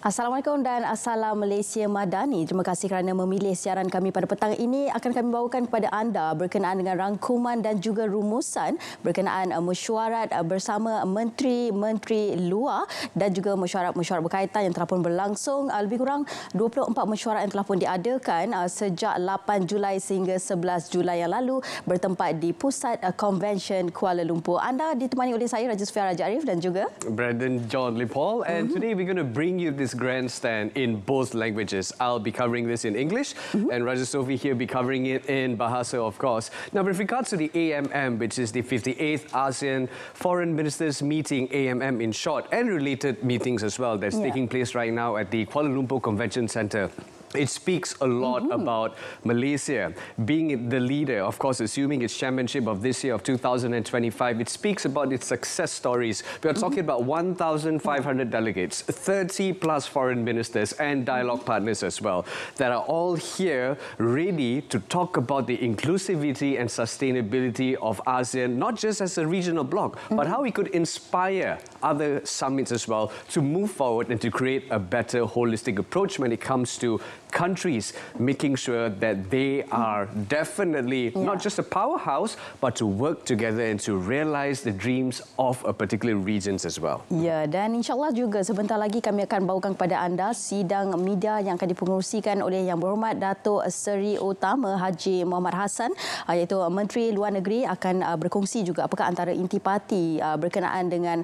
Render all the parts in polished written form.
Assalamualaikum dan Assalam Malaysia Madani. Terima kasih kerana memilih siaran kami pada petang ini. Akan kami bawakan kepada anda berkenaan dengan rangkuman dan juga rumusan berkenaan mesyuarat bersama menteri-menteri luar dan juga mesyuarat-mesyuarat berkaitan yang telah pun berlangsung. Lebih kurang 24 mesyuarat yang telah pun diadakan sejak 8 Julai sehingga 11 Julai yang lalu bertempat di Pusat Convention Kuala Lumpur. Anda ditemani oleh saya, Raja Sofia Raja Arif dan juga Brandon John Lipol. And today we're going to bring you this grandstand in both languages. I'll be covering this in English and Raja Sophie here be covering it in Bahasa, of course. Now, with regards to the AMM, which is the 58th ASEAN Foreign Ministers Meeting, AMM in short, and related meetings as well, that's taking place right now at the Kuala Lumpur Convention Centre. It speaks a lot about Malaysia being the leader, of course, assuming its chairmanship of this year of 2025. It speaks about its success stories. We are talking about 1,500 delegates, 30 plus foreign ministers and dialogue partners as well that are all here ready to talk about the inclusivity and sustainability of ASEAN, not just as a regional bloc, but how we could inspire other summits as well to move forward and to create a better holistic approach when it comes to countries, making sure that they are definitely not just a powerhouse, but to work together and to realise the dreams of a particular regions as well. Ya, dan insyaAllah juga sebentar lagi kami akan bawakan kepada anda sidang media yang akan dipengerusikan oleh Yang Berhormat Datuk Seri Utama Haji Muhammad Hassan, iaitu Menteri Luar Negeri, akan berkongsi juga apakah antara intipati berkenaan dengan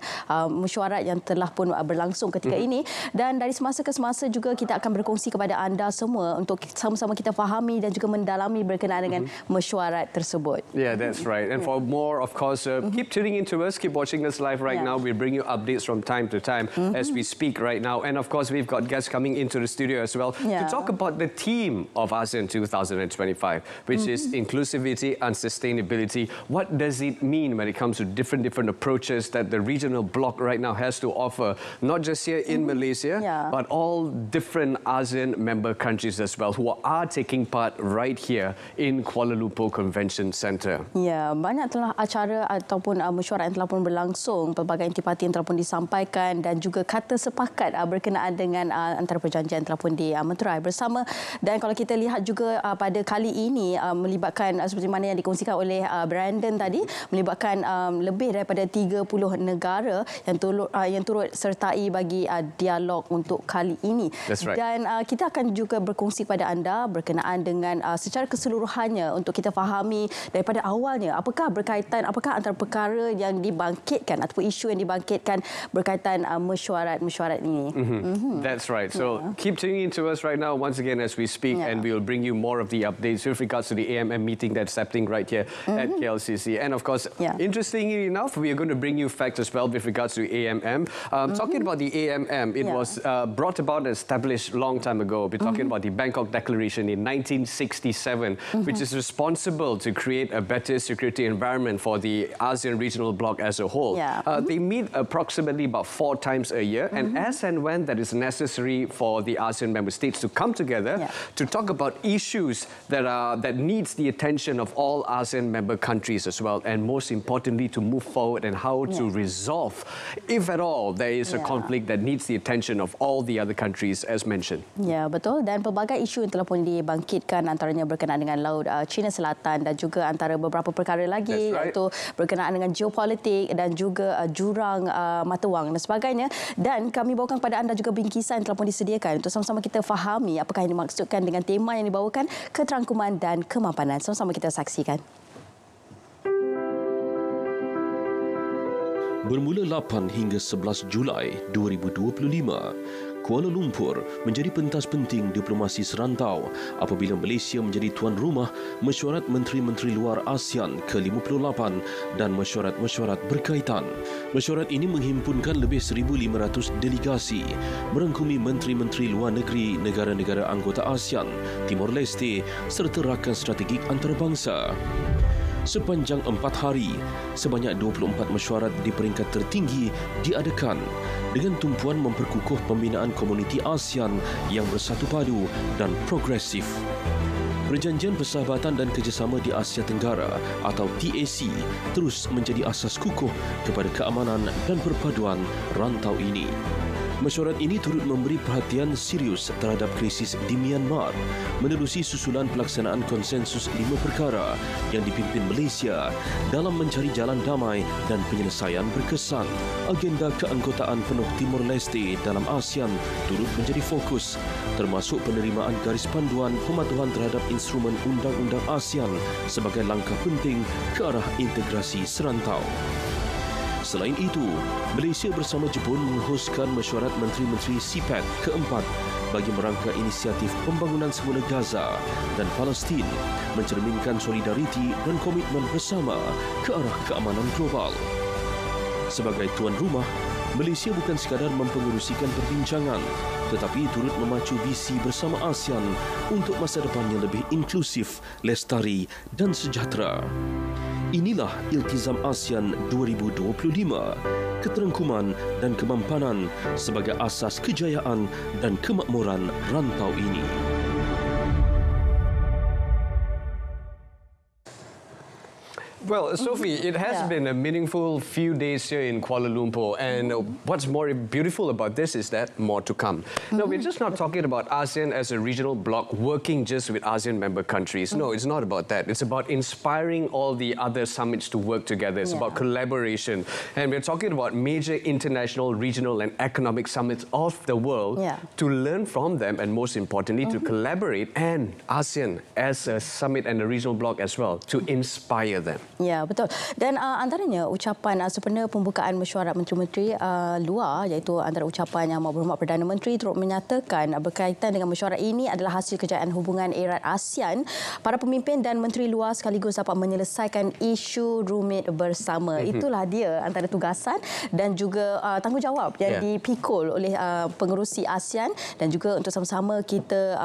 mesyuarat yang telah pun berlangsung ketika ini. Dan dari semasa ke semasa juga kita akan berkongsi kepada anda semua untuk sama-sama kita fahami dan juga mendalami berkenaan dengan mesyuarat tersebut. Yeah, that's right. And for more, of course, keep tuning into us, keep watching us live right now. We'll bring you updates from time to time as we speak right now. And of course, we've got guests coming into the studio as well to talk about the theme of ASEAN 2025, which is inclusivity and sustainability. What does it mean when it comes to different approaches that the regional bloc right now has to offer, not just here in Malaysia, but all different ASEAN member countries as well who are taking part right here in Kuala Lumpur Convention Centre. Ya, banyak telah acara ataupun mesyuarat yang telah pun berlangsung, pelbagai intipati yang telah pun disampaikan dan juga kata sepakat berkenaan dengan antara perjanjian yang telah pun dimeterai bersama. Dan kalau kita lihat juga pada kali ini melibatkan seperti mana yang dikongsikan oleh Brandon tadi, melibatkan lebih daripada 30 negara yang turut sertai bagi dialog untuk kali ini. That's right. Dan kita akan juga berkongsi kepada anda berkenaan dengan secara keseluruhannya untuk kita fahami daripada awalnya apakah antara perkara yang dibangkitkan ataupun isu yang dibangkitkan berkaitan mesyuarat ini. That's right. So keep tuning into us right now once again as we speak, and we will bring you more of the updates with regards to the AMM meeting that's happening right here at KLCC. And of course, interestingly enough, we are going to bring you facts as well with regards to AMM. Talking about the AMM, it was brought about and established a long time ago. We're talking about the Bangkok Declaration in 1967, which is responsible to create a better security environment for the ASEAN regional bloc as a whole. They meet approximately about 4 times a year, and as and when that is necessary for the ASEAN member states to come together to talk about issues that needs the attention of all ASEAN member countries as well, and most importantly to move forward and how to resolve, if at all, there is a conflict that needs the attention of all the other countries as mentioned. Ya, betul. Dan pelbagai isu yang telah pun dibangkitkan antaranya berkenaan dengan Laut China Selatan dan juga antara beberapa perkara lagi iaitu berkenaan dengan geopolitik dan juga jurang mata wang dan sebagainya. Dan kami bawakan kepada anda juga bingkisan yang telah pun disediakan untuk sama-sama kita fahami apakah yang dimaksudkan dengan tema yang dibawakan, keterangkuman dan kemapanan. Sama-sama kita saksikan. Bermula 8 hingga 11 Julai 2025, Kuala Lumpur menjadi pentas penting diplomasi serantau apabila Malaysia menjadi tuan rumah mesyuarat Menteri-Menteri Luar ASEAN ke-58 dan mesyuarat-mesyuarat berkaitan. Mesyuarat ini menghimpunkan lebih 1,500 delegasi, merangkumi Menteri-Menteri Luar Negeri negara-negara anggota ASEAN, Timor Leste serta rakan strategik antarabangsa. Sepanjang 4 hari, sebanyak 24 mesyuarat di peringkat tertinggi diadakan dengan tumpuan memperkukuh pembinaan komuniti ASEAN yang bersatu padu dan progresif. Perjanjian Persahabatan dan Kerjasama di Asia Tenggara atau TAC terus menjadi asas kukuh kepada keamanan dan perpaduan rantau ini. Mesyuarat ini turut memberi perhatian serius terhadap krisis di Myanmar menerusi susulan pelaksanaan konsensus 5 perkara yang dipimpin Malaysia dalam mencari jalan damai dan penyelesaian berkesan. Agenda keanggotaan penuh Timor Leste dalam ASEAN turut menjadi fokus, termasuk penerimaan garis panduan pematuhan terhadap instrumen undang-undang ASEAN sebagai langkah penting ke arah integrasi serantau. Selain itu, Malaysia bersama Jepun menghoskan mesyuarat Menteri-Menteri CPAT keempat bagi merangka inisiatif pembangunan semula Gaza dan Palestin, mencerminkan solidariti dan komitmen bersama ke arah keamanan global. Sebagai tuan rumah, Malaysia bukan sekadar mempengerusikan perbincangan, tetapi turut memacu visi bersama ASEAN untuk masa depan yang lebih inklusif, lestari dan sejahtera. Inilah Iltizam ASEAN 2025, keterengkuman dan kemampanan sebagai asas kejayaan dan kemakmuran rantau ini. Well, Sophie, it has been a meaningful few days here in Kuala Lumpur, and what's more beautiful about this is that more to come. Now, we're just not talking about ASEAN as a regional bloc working just with ASEAN member countries. No, it's not about that. It's about inspiring all the other summits to work together. It's about collaboration. And we're talking about major international, regional and economic summits of the world to learn from them and most importantly to collaborate, and ASEAN as a summit and a regional bloc as well to inspire them. Ya, betul. Dan antaranya ucapan sempena pembukaan mesyuarat menteri-menteri luar, iaitu antara ucapan Yang Berhormat Perdana Menteri turut menyatakan berkaitan dengan mesyuarat ini adalah hasil kejayaan hubungan erat ASEAN. Para pemimpin dan menteri luar sekaligus dapat menyelesaikan isu rumit bersama. Itulah dia antara tugasan dan juga tanggungjawab yang dipikul oleh pengerusi ASEAN, dan juga untuk sama-sama kita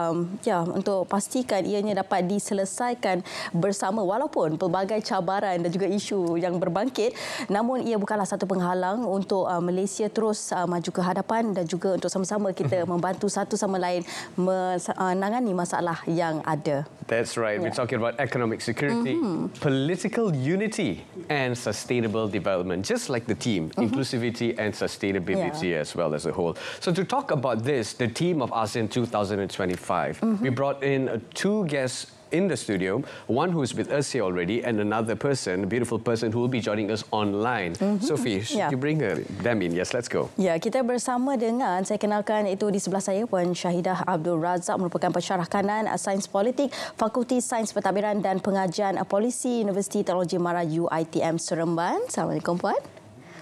untuk pastikan ianya dapat diselesaikan bersama walaupun pelbagai cabaran dan juga isu yang berbangkit, namun ia bukanlah satu penghalang untuk Malaysia terus maju ke hadapan dan juga untuk sama-sama kita membantu satu sama lain menangani masalah yang ada. That's right. We're talking about economic security, political unity and sustainable development, just like the team, inclusivity and sustainability as well as a whole. So to talk about this, the team of ASEAN 2025, we brought in two guests in the studio, one who's with us here already and another person, a beautiful person who will be joining us online. Sophie, should you bring them in? Yes, let's go. Ya, kita bersama dengan, saya kenalkan itu di sebelah saya, Puan Syahidah Abdul Razak, merupakan pensyarah kanan Sains Politik, Fakulti Sains Pentadbiran dan Pengajian Polisi, Universiti Teknologi Mara UiTM Seremban. Assalamualaikum, Puan.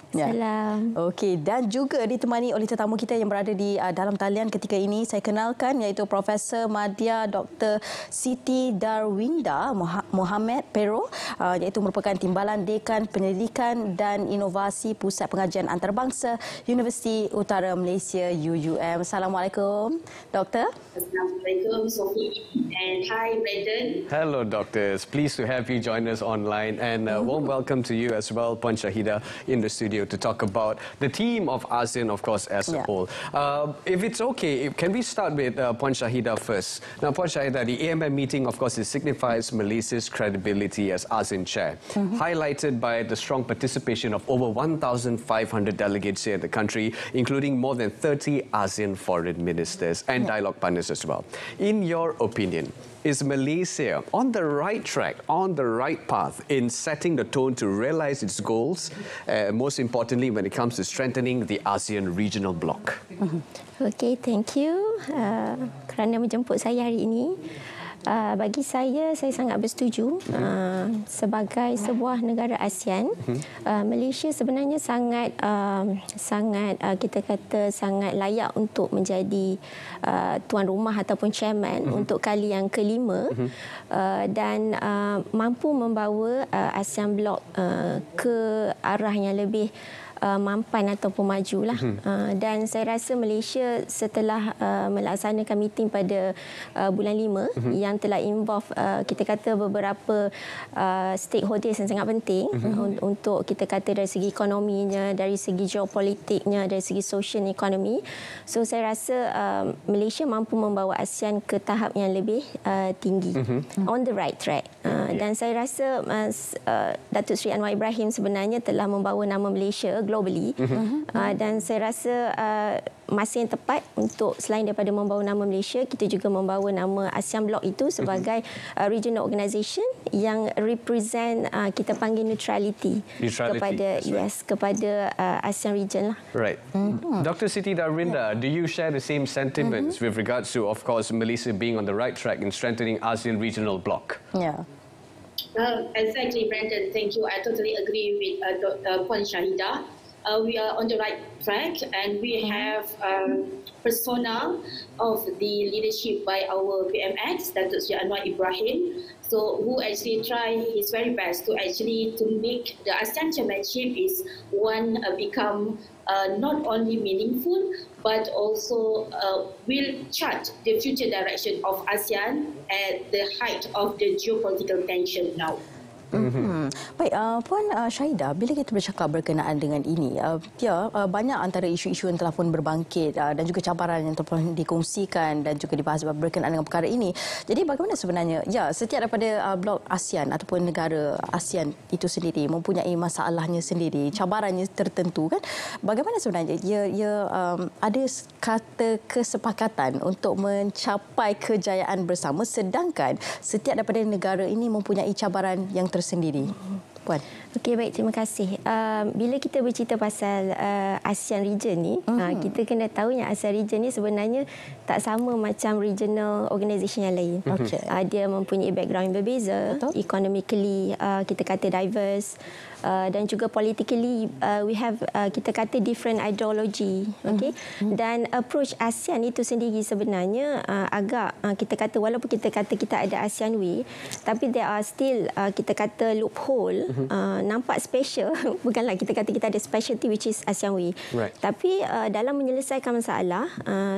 Salam. Okey, dan juga ditemani oleh tetamu kita yang berada di dalam talian ketika ini. Saya kenalkan iaitu Profesor Madya Dr. Siti Darwinda Mohamed Pero, iaitu merupakan Timbalan Dekan Pendidikan dan Inovasi Pusat Pengajian Antarabangsa Universiti Utara Malaysia UUM. Assalamualaikum, Doktor. Assalamualaikum, Sophie. And hi, Brandon. Hello, doctors. Pleased to have you join us online, and warm welcome to you as well, Puan Syahidah, in the studio to talk about the team of ASEAN, of course, as a whole. If it's okay, can we start with Puan Syahidah first? Now, Puan Syahidah, the AMM meeting, of course, it signifies Malaysia's credibility as ASEAN chair, highlighted by the strong participation of over 1,500 delegates here in the country, including more than 30 ASEAN foreign ministers and dialogue partners as well. In your opinion, is Malaysia on the right track, on the right path in setting the tone to realise its goals, most importantly when it comes to strengthening the ASEAN regional bloc? Okay, thank you kerana menjemput saya hari ini. Bagi saya sangat bersetuju. Sebagai sebuah negara ASEAN, Malaysia sebenarnya sangat kita kata sangat layak untuk menjadi tuan rumah ataupun chairman untuk kali yang kelima, dan mampu membawa ASEAN Bloc ke arah yang lebih mampan ataupun majulah. Dan saya rasa Malaysia setelah melaksanakan meeting pada bulan 5 yang telah involve kita kata beberapa stakeholders yang sangat penting untuk kita kata dari segi ekonominya, dari segi geopolitiknya, dari segi social ekonomi. So saya rasa Malaysia mampu membawa ASEAN ke tahap yang lebih tinggi, on the right track. Dan saya rasa Datuk Seri Anwar Ibrahim sebenarnya telah membawa nama Malaysia globally. Dan saya rasa masa yang tepat untuk selain daripada membawa nama Malaysia, kita juga membawa nama ASEAN Bloc itu sebagai regional organisation yang represent kita panggil neutrality kepada kepada ASEAN region lah. Right. Dr. Siti Darwinda, do you share the same sentiments with regards to, of course, Malaysia being on the right track in strengthening ASEAN regional bloc? Yeah. Exactly, Brandon. Thank you. I totally agree with Dr. Puan Syahidah. We are on the right track, and we have persona of the leadership by our PMX, Datuk Seri Anwar Ibrahim, so who actually try his very best to make the ASEAN Championship is one become not only meaningful but also will chart the future direction of ASEAN at the height of the geopolitical tension now. Baik, Puan Syahidah, bila kita bercakap berkenaan dengan ini, banyak antara isu-isu yang telah pun berbangkit dan juga cabaran yang telah pun dikongsikan dan juga dibahas berkenaan dengan perkara ini. Jadi bagaimana sebenarnya, setiap daripada blok ASEAN ataupun negara ASEAN itu sendiri mempunyai masalahnya sendiri, cabarannya tertentu kan? Bagaimana sebenarnya ada kata kesepakatan untuk mencapai kejayaan bersama, sedangkan setiap daripada negara ini mempunyai cabaran yang tersendiri. Puan. Okey, baik, terima kasih. Bila kita bercerita pasal ASEAN region ni, kita kena tahu yang ASEAN region ni sebenarnya tak sama macam regional organisation yang lain. Dia mempunyai background yang berbeza, economically kita kata diverse, dan juga politically we have kita kata different ideology. Dan approach ASEAN itu sendiri sebenarnya agak kita kata, walaupun kita kata kita ada ASEAN way, tapi there are still kita kata loophole, nampak special. Bukanlah kita kata kita ada specialty which is ASEAN way, tapi dalam menyelesaikan masalah,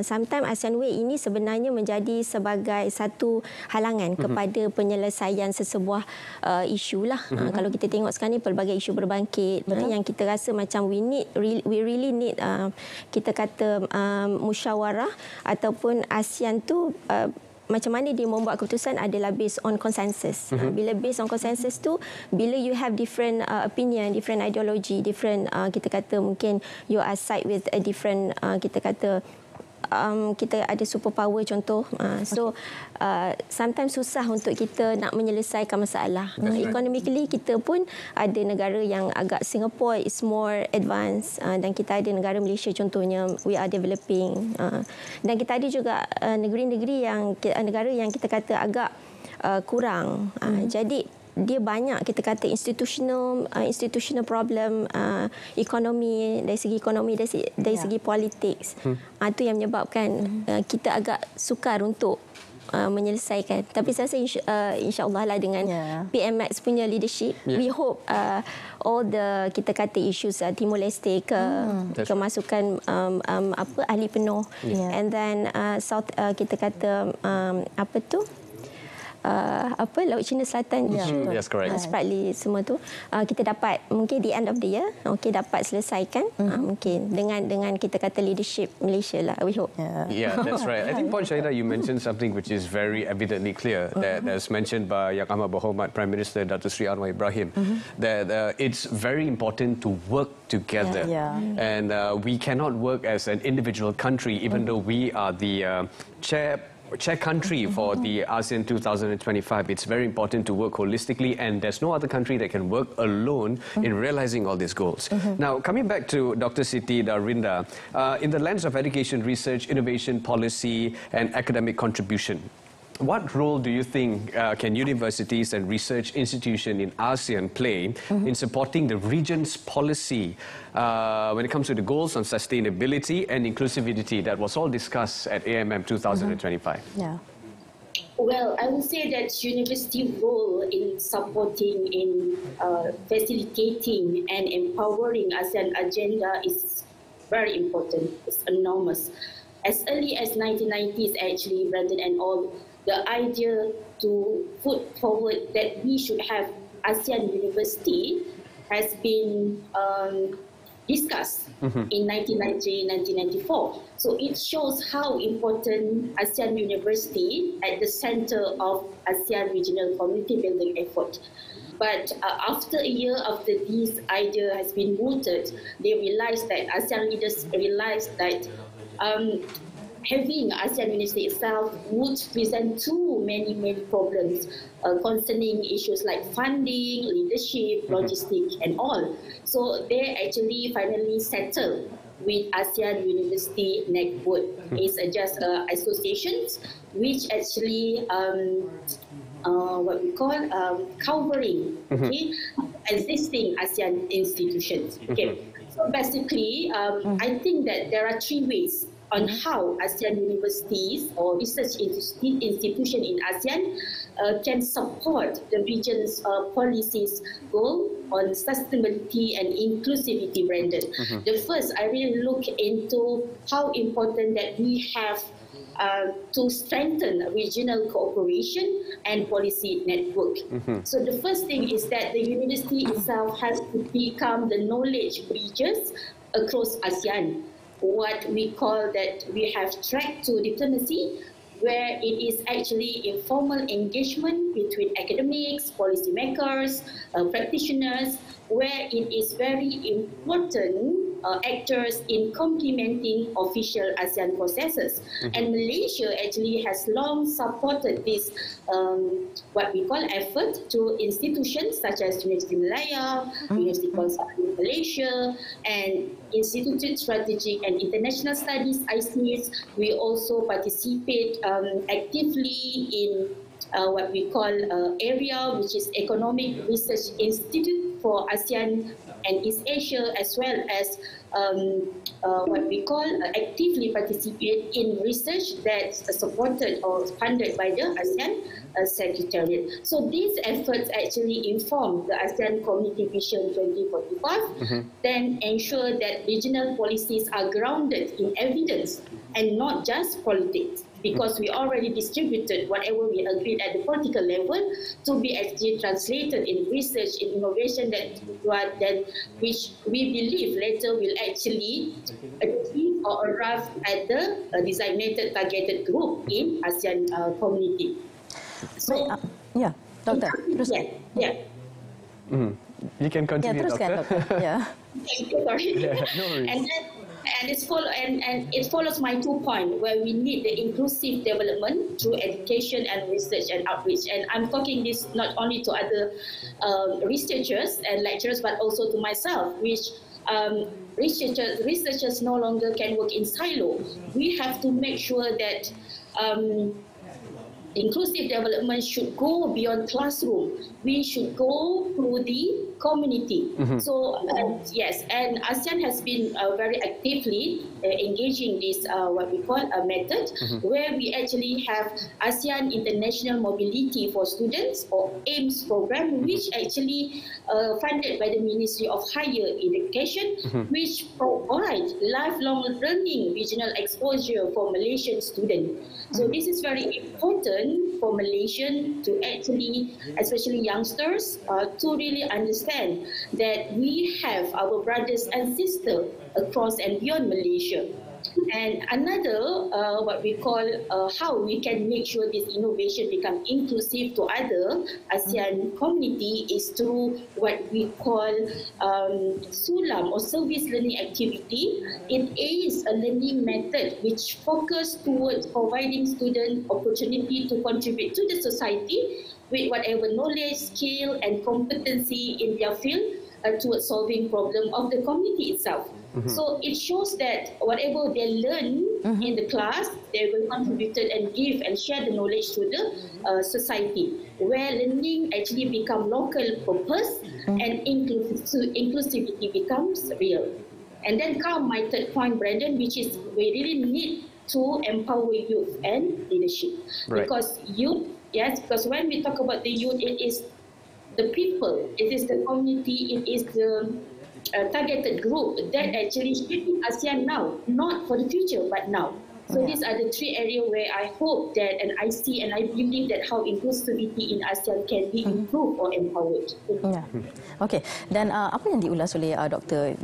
sometimes ASEAN way ini sebenarnya menjadi sebagai satu halangan kepada penyelesaian sesebuah isu lah. Kalau kita tengok sekarang ni pelbagai isu berbangkit, yang kita rasa macam we really need kita kata musyawarah ataupun ASEAN tu macam mana dia membuat keputusan adalah based on consensus. Bila based on consensus tu, bila you have different opinion, different ideology, different kita kata mungkin you are side with a different kita kata kita ada superpower contoh, so sometimes susah untuk kita nak menyelesaikan masalah. Economically kita pun ada negara yang agak, Singapore is more advanced, dan kita ada negara Malaysia contohnya we are developing, dan kita ada juga negara yang kita kata agak kurang. Jadi dia banyak kita kata institutional problem, ekonomi, dari segi ekonomi, dari segi politics. Itu yang menyebabkan kita agak sukar untuk menyelesaikan. Tapi saya rasa insya-Allah lah dengan PMX punya leadership, we hope all the kita kata issues Timor Leste kemasukan ahli penuh, and then South kita kata Laut Cina Selatan separately semua tu kita dapat mungkin the end of the year dapat selesaikan, mungkin dengan kita kata leadership Malaysia lah, we hope. Yeah, that's right. I think Puan Syahidah, you mentioned something which is very evidently clear, that as mentioned by Yang Amat Berhormat Prime Minister Datuk Seri Anwar Ibrahim, that it's very important to work together, and we cannot work as an individual country, even though we are the chair country for the ASEAN 2025. It's very important to work holistically, and there's no other country that can work alone in realizing all these goals. Now, coming back to Dr. Siti Darwinda, in the lens of education, research, innovation, policy, and academic contribution, what role do you think can universities and research institutions in ASEAN play in supporting the region's policy when it comes to the goals on sustainability and inclusivity that was all discussed at AMM 2025? Well, I would say that university role in supporting, in facilitating and empowering ASEAN agenda is very important. It's enormous. As early as 1990s, actually, Brandon and all, the idea to put forward that we should have ASEAN University has been discussed in 1993, 1994. So it shows how important ASEAN University at the center of ASEAN regional community building effort. But after a year after this idea has been mooted, they realized that ASEAN leaders realized that having ASEAN University itself would present too many problems concerning issues like funding, leadership, logistics, and all. So they actually finally settled with ASEAN University Network. It's just associations which actually what we call covering existing ASEAN institutions. Okay, so basically, I think that there are three ways on how ASEAN universities or research institution in ASEAN can support the region's policies goal on sustainability and inclusivity, Brandon. The first, I really look into how important that we have to strengthen regional cooperation and policy network. So the first thing is that the university itself has to become the knowledge bridges across ASEAN. What we call that we have track to diplomacy, where it is actually informal engagement between academics, policymakers, practitioners, where it is very important actors in complementing official ASEAN processes. And Malaysia actually has long supported this what we call effort to institutions such as University Malaya, University Consulting Malaysia, and Institute Strategic and International Studies, ICS. We also participate actively in what we call area, which is Economic Research Institute for ASEAN and East Asia, as well as what we call actively participate in research that's supported or funded by the ASEAN Secretariat. So these efforts actually inform the ASEAN Community Vision 2045, then ensure that regional policies are grounded in evidence and not just politics, because we already distributed whatever we agreed at the political level to be actually translated in research, in innovation which we believe later will actually achieve or arrive at the designated targeted group in ASEAN community. So, ya, Doktor, teruskan. Yeah. You can continue, Ya, teruskan, Doctor. Doktor. Ya. Sorry. Yeah, no worries. And it follows my 2 points, where we need the inclusive development through education and research and outreach. And I'm talking this not only to other researchers and lecturers, but also to myself, which researchers no longer can work in silo. We have to make sure that inclusive development should go beyond classroom. We should go through the community. So yes, and ASEAN has been very actively engaging this what we call a method, where we actually have ASEAN International Mobility for Students, or AIMS program, which actually funded by the Ministry of Higher Education, which provides lifelong learning regional exposure for Malaysian students. So this is very important for Malaysians to actually, especially youngsters, to really understand that we have our brothers and sisters across and beyond Malaysia. And another, what we call how we can make sure this innovation become inclusive to other ASEAN community is through what we call SULAM, or service learning activity. It is a learning method which focus towards providing students opportunity to contribute to the society with whatever knowledge, skill, and competency in their field towards solving problem of the community itself. So it shows that whatever they learn in the class, they will contribute and give and share the knowledge to the society, where learning actually become local purpose and inclusivity becomes real. And then come my third point, Brandon, which is we really need to empower youth and leadership. Right. Because youth, yes, because when we talk about the youth, it is the people, it is the community, it is the targeted group that actually shaping ASEAN now, not for the future, but now. So these are the three areas where I hope that, and I see and I believe that how inclusivity in ASEAN can be improved or empowered. Ya. Okey. Dan apa yang diulas oleh Doktor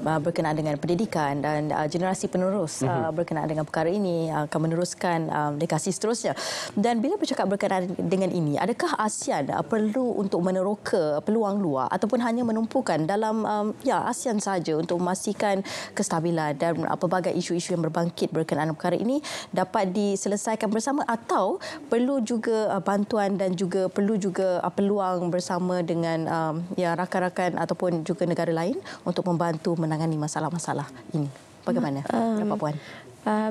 berkenaan dengan pendidikan dan generasi penerus berkenaan dengan perkara ini akan meneruskan legasi seterusnya. Dan bila bercakap berkenaan dengan ini, adakah ASEAN perlu untuk meneroka peluang luar ataupun hanya menumpukan dalam ASEAN sahaja untuk memastikan kestabilan dan pelbagai isu-isu yang berbangkit berkenaan perkara ini dapat diselesaikan bersama, atau perlu juga bantuan dan juga perlu juga peluang bersama dengan rakan-rakan ataupun juga negara lain untuk membantu menangani masalah-masalah ini? Bagaimana pendapat Puan?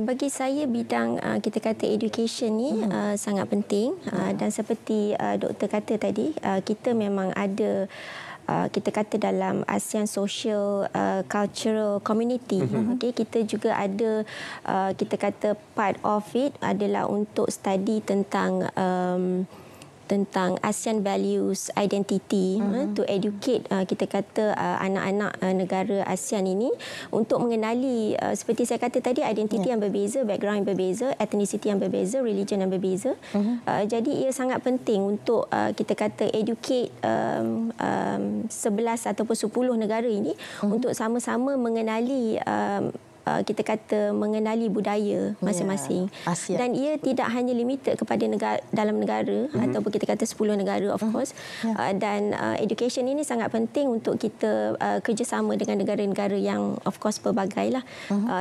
Bagi saya bidang kita kata education ni sangat penting, dan seperti doktor kata tadi, kita memang ada kita kata dalam ASEAN Social Cultural Community. Okay, kita juga ada kita kata part of it adalah untuk study tentang ASEAN values identity, to educate kita kata anak-anak negara ASEAN ini untuk mengenali seperti saya kata tadi, identiti yang berbeza, background yang berbeza, ethnicity yang berbeza, religion yang berbeza. Jadi ia sangat penting untuk kita kata educate 11 ataupun 10 negara ini untuk sama-sama mengenali kita kata mengenali budaya masing-masing. Dan ia tidak hanya limited kepada dalam negara ataupun kita kata 10 negara, of course. Dan education ini sangat penting untuk kita kerjasama dengan negara-negara yang of course pelbagai lah,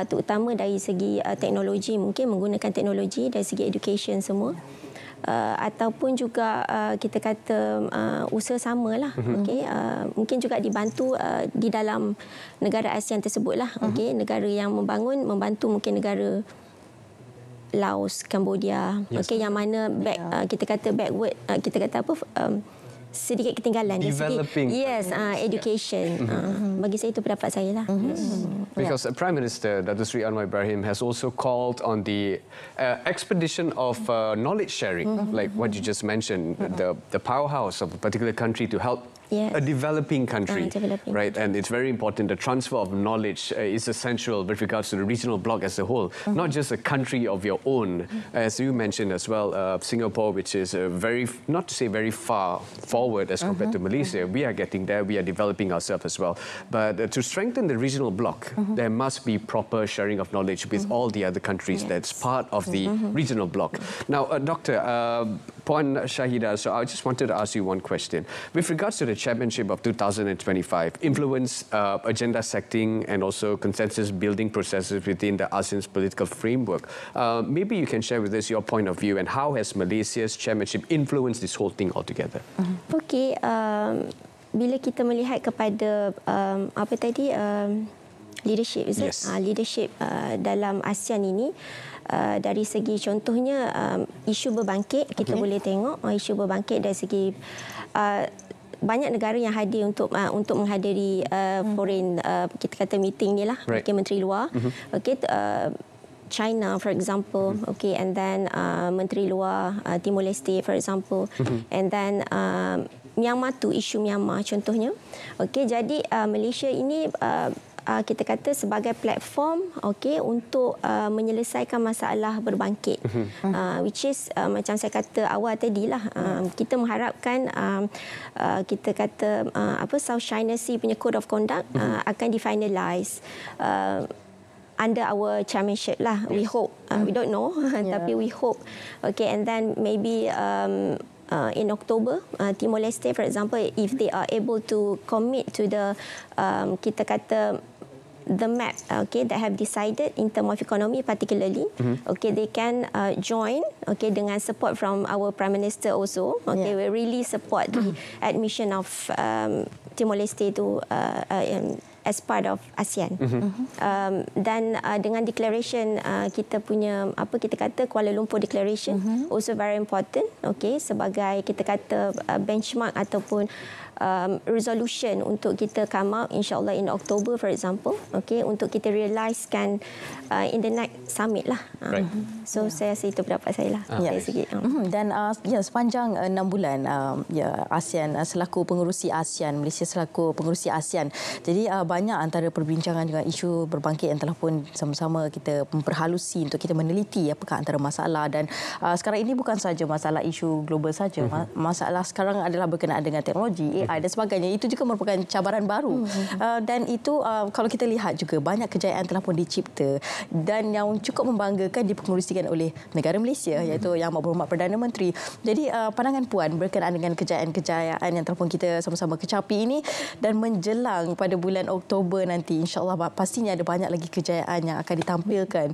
terutama dari segi teknologi, mungkin menggunakan teknologi dari segi education semua. Ataupun juga kita kata usaha samalah, okey, mungkin juga dibantu di dalam negara ASEAN tersebutlah, okey, negara yang membantu mungkin negara Laos, Cambodia, okey, yang mana kita kata backward, kita kata apa, sedikit ketinggalan dari segi education. Bagi saya itu pendapat saya lah. Because Prime Minister Datuk Seri Anwar Ibrahim has also called on the expedition of knowledge sharing, like what you just mentioned, the powerhouse of a particular country to help a developing country, right? And it's very important. The transfer of knowledge is essential with regards to the regional bloc as a whole, not just a country of your own. As you mentioned as well, Singapore, which is not to say very far forward as compared to Malaysia, we are getting there, we are developing ourselves as well. But to strengthen the regional bloc, there must be proper sharing of knowledge with all the other countries that's part of the regional bloc. Now, Doctor, Puan Shahidah, so I just wanted to ask you one question. With regards to the Championship of 2025, influence, agenda setting and also consensus building processes within the ASEAN's political framework, maybe you can share with us your point of view and how has Malaysia's Championship influenced this whole thing altogether? Okey, bila kita melihat kepada apa tadi, leadership, leadership dalam ASEAN ini, dari segi contohnya isu berbangkit, kita boleh tengok isu berbangkit dari segi banyak negara yang hadir untuk menghadiri foreign kita kata meeting ni lah, menteri luar. Okay, China, for example, okay, and then menteri luar Timor Leste, for example, and then Myanmar tu, isu Myanmar contohnya. Okay, jadi Malaysia ini kita kata sebagai platform, okay, untuk menyelesaikan masalah berbangkit, which is macam saya kata awal tadi lah, kita mengharapkan kita kata South China Sea punya code of conduct akan difinalise under our chairmanship lah. We hope, we don't know, tapi we hope. Okay, and then maybe in October, Timor Leste, for example, if they are able to commit to the kita kata the map, okay, that have decided in terms of economy particularly, okay, they can join, okay, dengan support from our Prime Minister also, okay, we really support the admission of Timor Leste to as part of ASEAN. Dan dengan declaration kita punya kita kata Kuala Lumpur Declaration, also very important, okay, sebagai kita kata benchmark ataupun resolution untuk kita come out insyaAllah in October, for example, okay, untuk kita realisekan in the next summit lah. So saya rasa itu pendapat saya lah. Dan sepanjang 6 bulan ASEAN selaku pengerusi ASEAN, Malaysia selaku pengerusi ASEAN, jadi banyak antara perbincangan dengan isu berbangkit yang telah pun sama-sama kita memperhalusi untuk kita meneliti apakah antara masalah, dan sekarang ini bukan saja masalah isu global saja. Masalah sekarang adalah berkenaan dengan teknologi, AI dan sebagainya. Itu juga merupakan cabaran baru. Dan itu kalau kita lihat juga banyak kejayaan telah pun dicipta dan yang cukup membanggakan dipengerusikan oleh negara Malaysia, iaitu Yang Amat Berhormat Perdana Menteri. Jadi pandangan Puan berkenaan dengan kejayaan-kejayaan yang telah pun kita sama-sama kecapi ini, dan menjelang pada bulan Oktober nanti, insya-Allah pastinya ada banyak lagi kejayaan yang akan ditampilkan.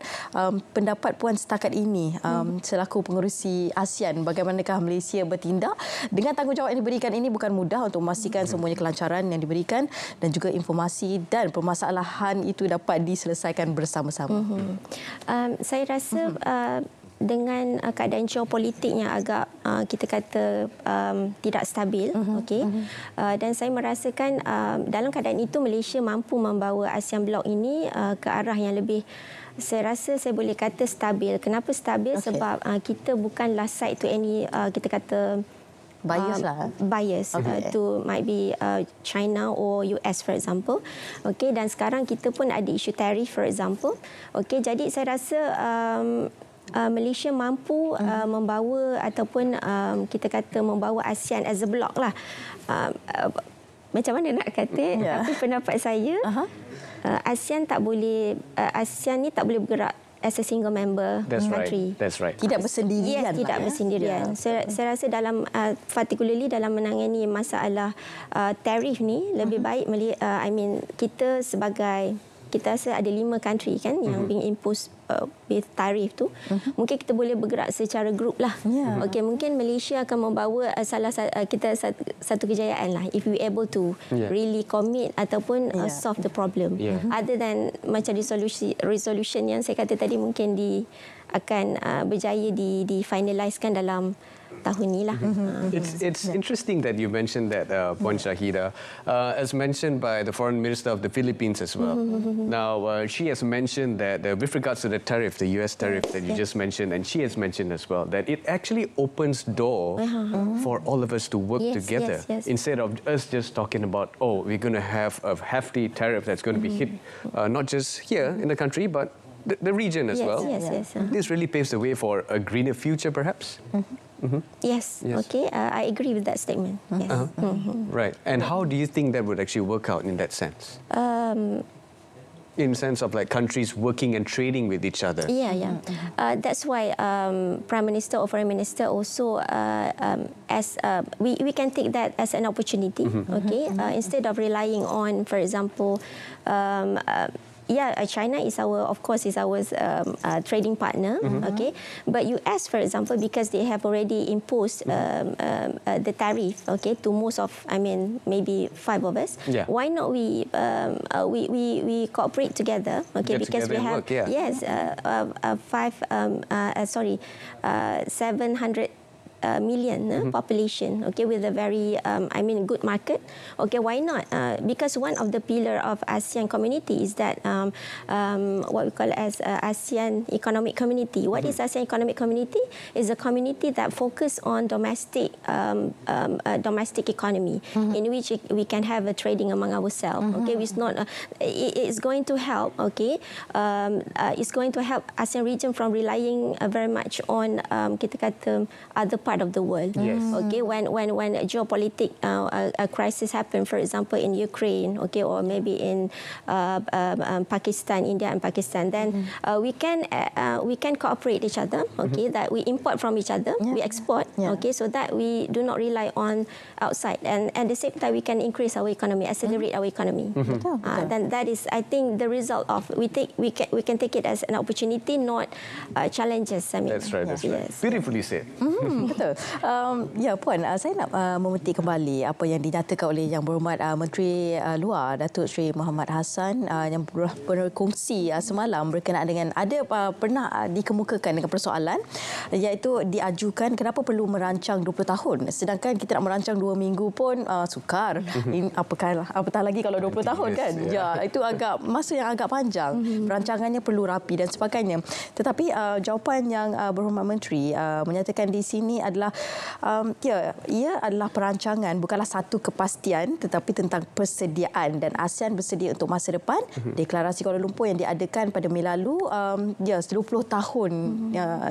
Pendapat Puan setakat ini selaku pengerusi ASEAN, bagaimanakah Malaysia bertindak dengan tanggungjawab yang diberikan ini? Bukan mudah untuk memastikan semuanya kelancaran yang diberikan dan juga informasi dan permasalahan itu dapat diselesaikan bersama-sama. Saya rasa dengan keadaan geopolitik yang agak kita kata tidak stabil, dan saya merasakan dalam keadaan itu Malaysia mampu membawa ASEAN Bloc ini ke arah yang lebih, saya rasa saya boleh kata stabil. Kenapa stabil? Sebab kita bukanlah side to any kita kata bias to might be China or US for example. Dan sekarang kita pun ada isu tarif for example. Jadi saya rasa Malaysia mampu membawa ataupun kita kata membawa ASEAN as a block lah. Macam mana nak kata? Tapi pendapat saya ASEAN ni tak boleh bergerak as a single member country. That's right. Tidak bersendirian. Tidak bersendirian. Saya rasa dalam particularly dalam menangani masalah tarif ni lebih baik kita sebagai, kita rasa ada 5 country kan yang being imposed with tarif tu. Mungkin kita boleh bergerak secara grup lah. Mungkin Malaysia akan membawa satu kejayaan lah if we able to really commit ataupun solve the problem. Other than macam resolution yang saya kata tadi mungkin akan berjaya di finalisekan dalam tahun ni lah. It's interesting that you mentioned that, Puan Shahida, as mentioned by the Foreign Minister of the Philippines as well. Now, she has mentioned that with regards to the tariff, the US tariff that you just mentioned, and she has mentioned as well, that it actually opens door for all of us to work together. Instead of us just talking about, we're going to have a hefty tariff that's going to be hit not just here in the country, but the region as well. This really paves the way for a greener future, perhaps? Yes. I agree with that statement. Right. And how do you think that would actually work out in that sense? In the sense of like countries working and trading with each other. That's why Prime Minister or Foreign Minister also we can take that as an opportunity. Instead of relying on, for example, China is our trading partner. But US, for example, because they have already imposed the tariff, to most of, maybe 5 of us. Why not we cooperate together? Because we have 700 million population, with a very good market. Why not? Because one of the pillar of ASEAN community is that what we call as ASEAN economic community. What is ASEAN economic community? Is a community that focus on domestic economy, in which we can have a trading among ourselves. It's not. It's going to help. It's going to help ASEAN region from relying very much on kita kata other part of the world. When a geopolitical crisis happen, for example in Ukraine, or maybe in Pakistan, India and Pakistan, then we can cooperate each other. That we import from each other, we export. So that we do not rely on outside, and at the same time we can increase our economy, accelerate our economy. Then that is, I think, the result of we can take it as an opportunity, not challenges. That's right. Beautifully said. Puan, saya nak memetik kembali apa yang dinyatakan oleh Yang Berhormat Menteri Luar Datuk Seri Muhammad Hassan yang berkongsi semalam berkenaan dengan ada pernah dikemukakan dengan persoalan, iaitu diajukan kenapa perlu merancang 20 tahun sedangkan kita nak merancang 2 minggu pun sukar. Apatah lagi kalau 20 tahun kan. Itu agak masa yang agak panjang. Perancangannya perlu rapi dan sebagainya. Tetapi jawapan Yang Berhormat Menteri menyatakan di sini adalah ia adalah perancangan, bukanlah satu kepastian tetapi tentang persediaan, dan ASEAN bersedia untuk masa depan. Deklarasi Kuala Lumpur yang diadakan pada Mei lalu 20 tahun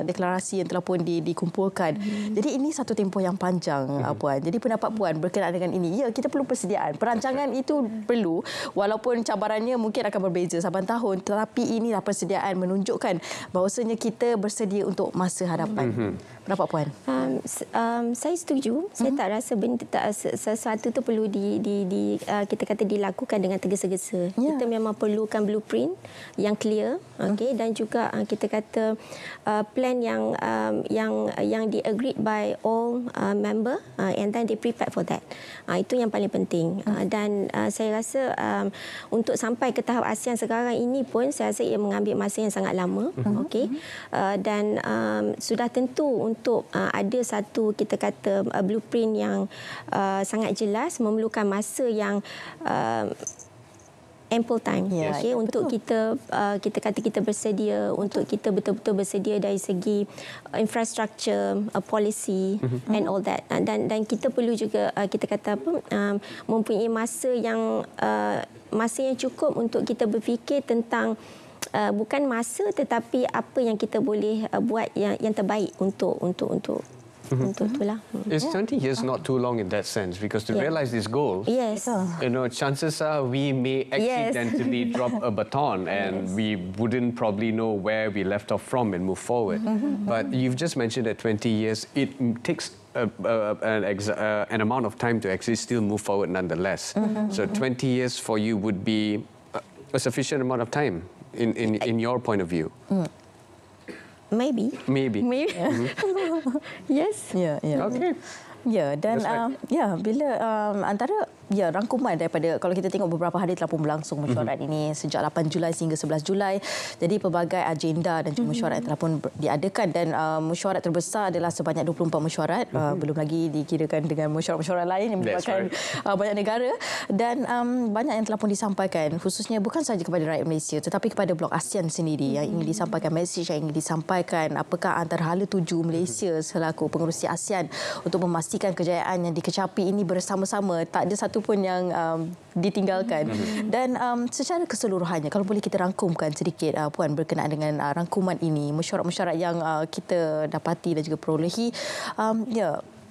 deklarasi yang telah pun dikumpulkan. Jadi ini satu tempoh yang panjang, Puan. Jadi pendapat Puan berkenaan dengan ini, kita perlu persediaan. Perancangan itu perlu, walaupun cabarannya mungkin akan berbeza saban tahun, tetapi inilah persediaan menunjukkan bahawasanya kita bersedia untuk masa hadapan. Pendapat Puan? Saya setuju. Saya tak rasa sesuatu itu perlu kita kata dilakukan dengan tergesa-gesa. Kita memang perlukan blueprint yang clear, dan juga kita kata plan yang di-agreed by all member, and then they prepared for that. Itu yang paling penting. Dan saya rasa untuk sampai ke tahap ASEAN sekarang ini pun saya rasa ia mengambil masa yang sangat lama. Dan sudah tentu untuk ada satu kita kata blueprint yang sangat jelas, memerlukan masa yang ample time, untuk kita kata kita bersedia, untuk kita betul-betul bersedia dari segi infrastructure, policy, and all that. Dan kita perlu juga kita kata mempunyai masa yang cukup untuk kita berfikir tentang bukan masa tetapi apa yang kita boleh buat yang terbaik untuk itulah. Is 20 years not too long in that sense? Because to realize this goal, chances are we may accidentally drop a baton and we wouldn't probably know where we left off from and move forward. But you've just mentioned that 20 years, it takes an amount of time to actually still move forward nonetheless. So 20 years for you would be a sufficient amount of time in your point of view. Maybe. Yes. Okay. Dan bila antara rangkuman daripada, kalau kita tengok beberapa hari telah pun berlangsung mesyuarat ini sejak 8 Julai sehingga 11 Julai. Jadi pelbagai agenda dan juga mesyuarat yang telah pun diadakan, dan mesyuarat terbesar adalah sebanyak 24 mesyuarat, belum lagi dikirakan dengan mesyuarat-mesyuarat lain yang melibatkan banyak negara, dan banyak yang telah pun disampaikan, khususnya bukan sahaja kepada rakyat Malaysia tetapi kepada blok ASEAN sendiri, yang ingin disampaikan, mesej yang ingin disampaikan, apakah antara hala tuju Malaysia selaku pengerusi ASEAN untuk memastikan kejayaan yang dikecapi ini bersama-sama, tak ada satu pun yang ditinggalkan. Dan secara keseluruhannya, kalau boleh kita rangkumkan sedikit, Puan, berkenaan dengan rangkuman ini, mesyuarat-mesyuarat yang kita dapati dan juga perolehi,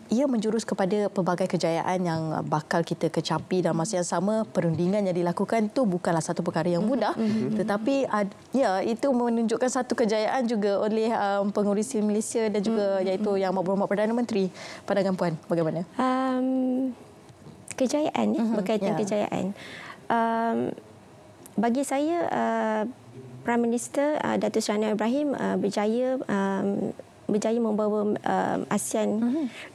ia menjurus kepada pelbagai kejayaan yang bakal kita kecapi dalam masa yang sama. Perundingan yang dilakukan itu bukanlah satu perkara yang mudah, tetapi itu menunjukkan satu kejayaan juga oleh pengurusi Malaysia dan juga iaitu Yang Berhormat Perdana Menteri. Pandangan Puan bagaimana? Kejayaan, berkaitan kejayaan. Bagi saya, Prime Minister Datuk Seri Anwar Ibrahim berjaya membawa ASEAN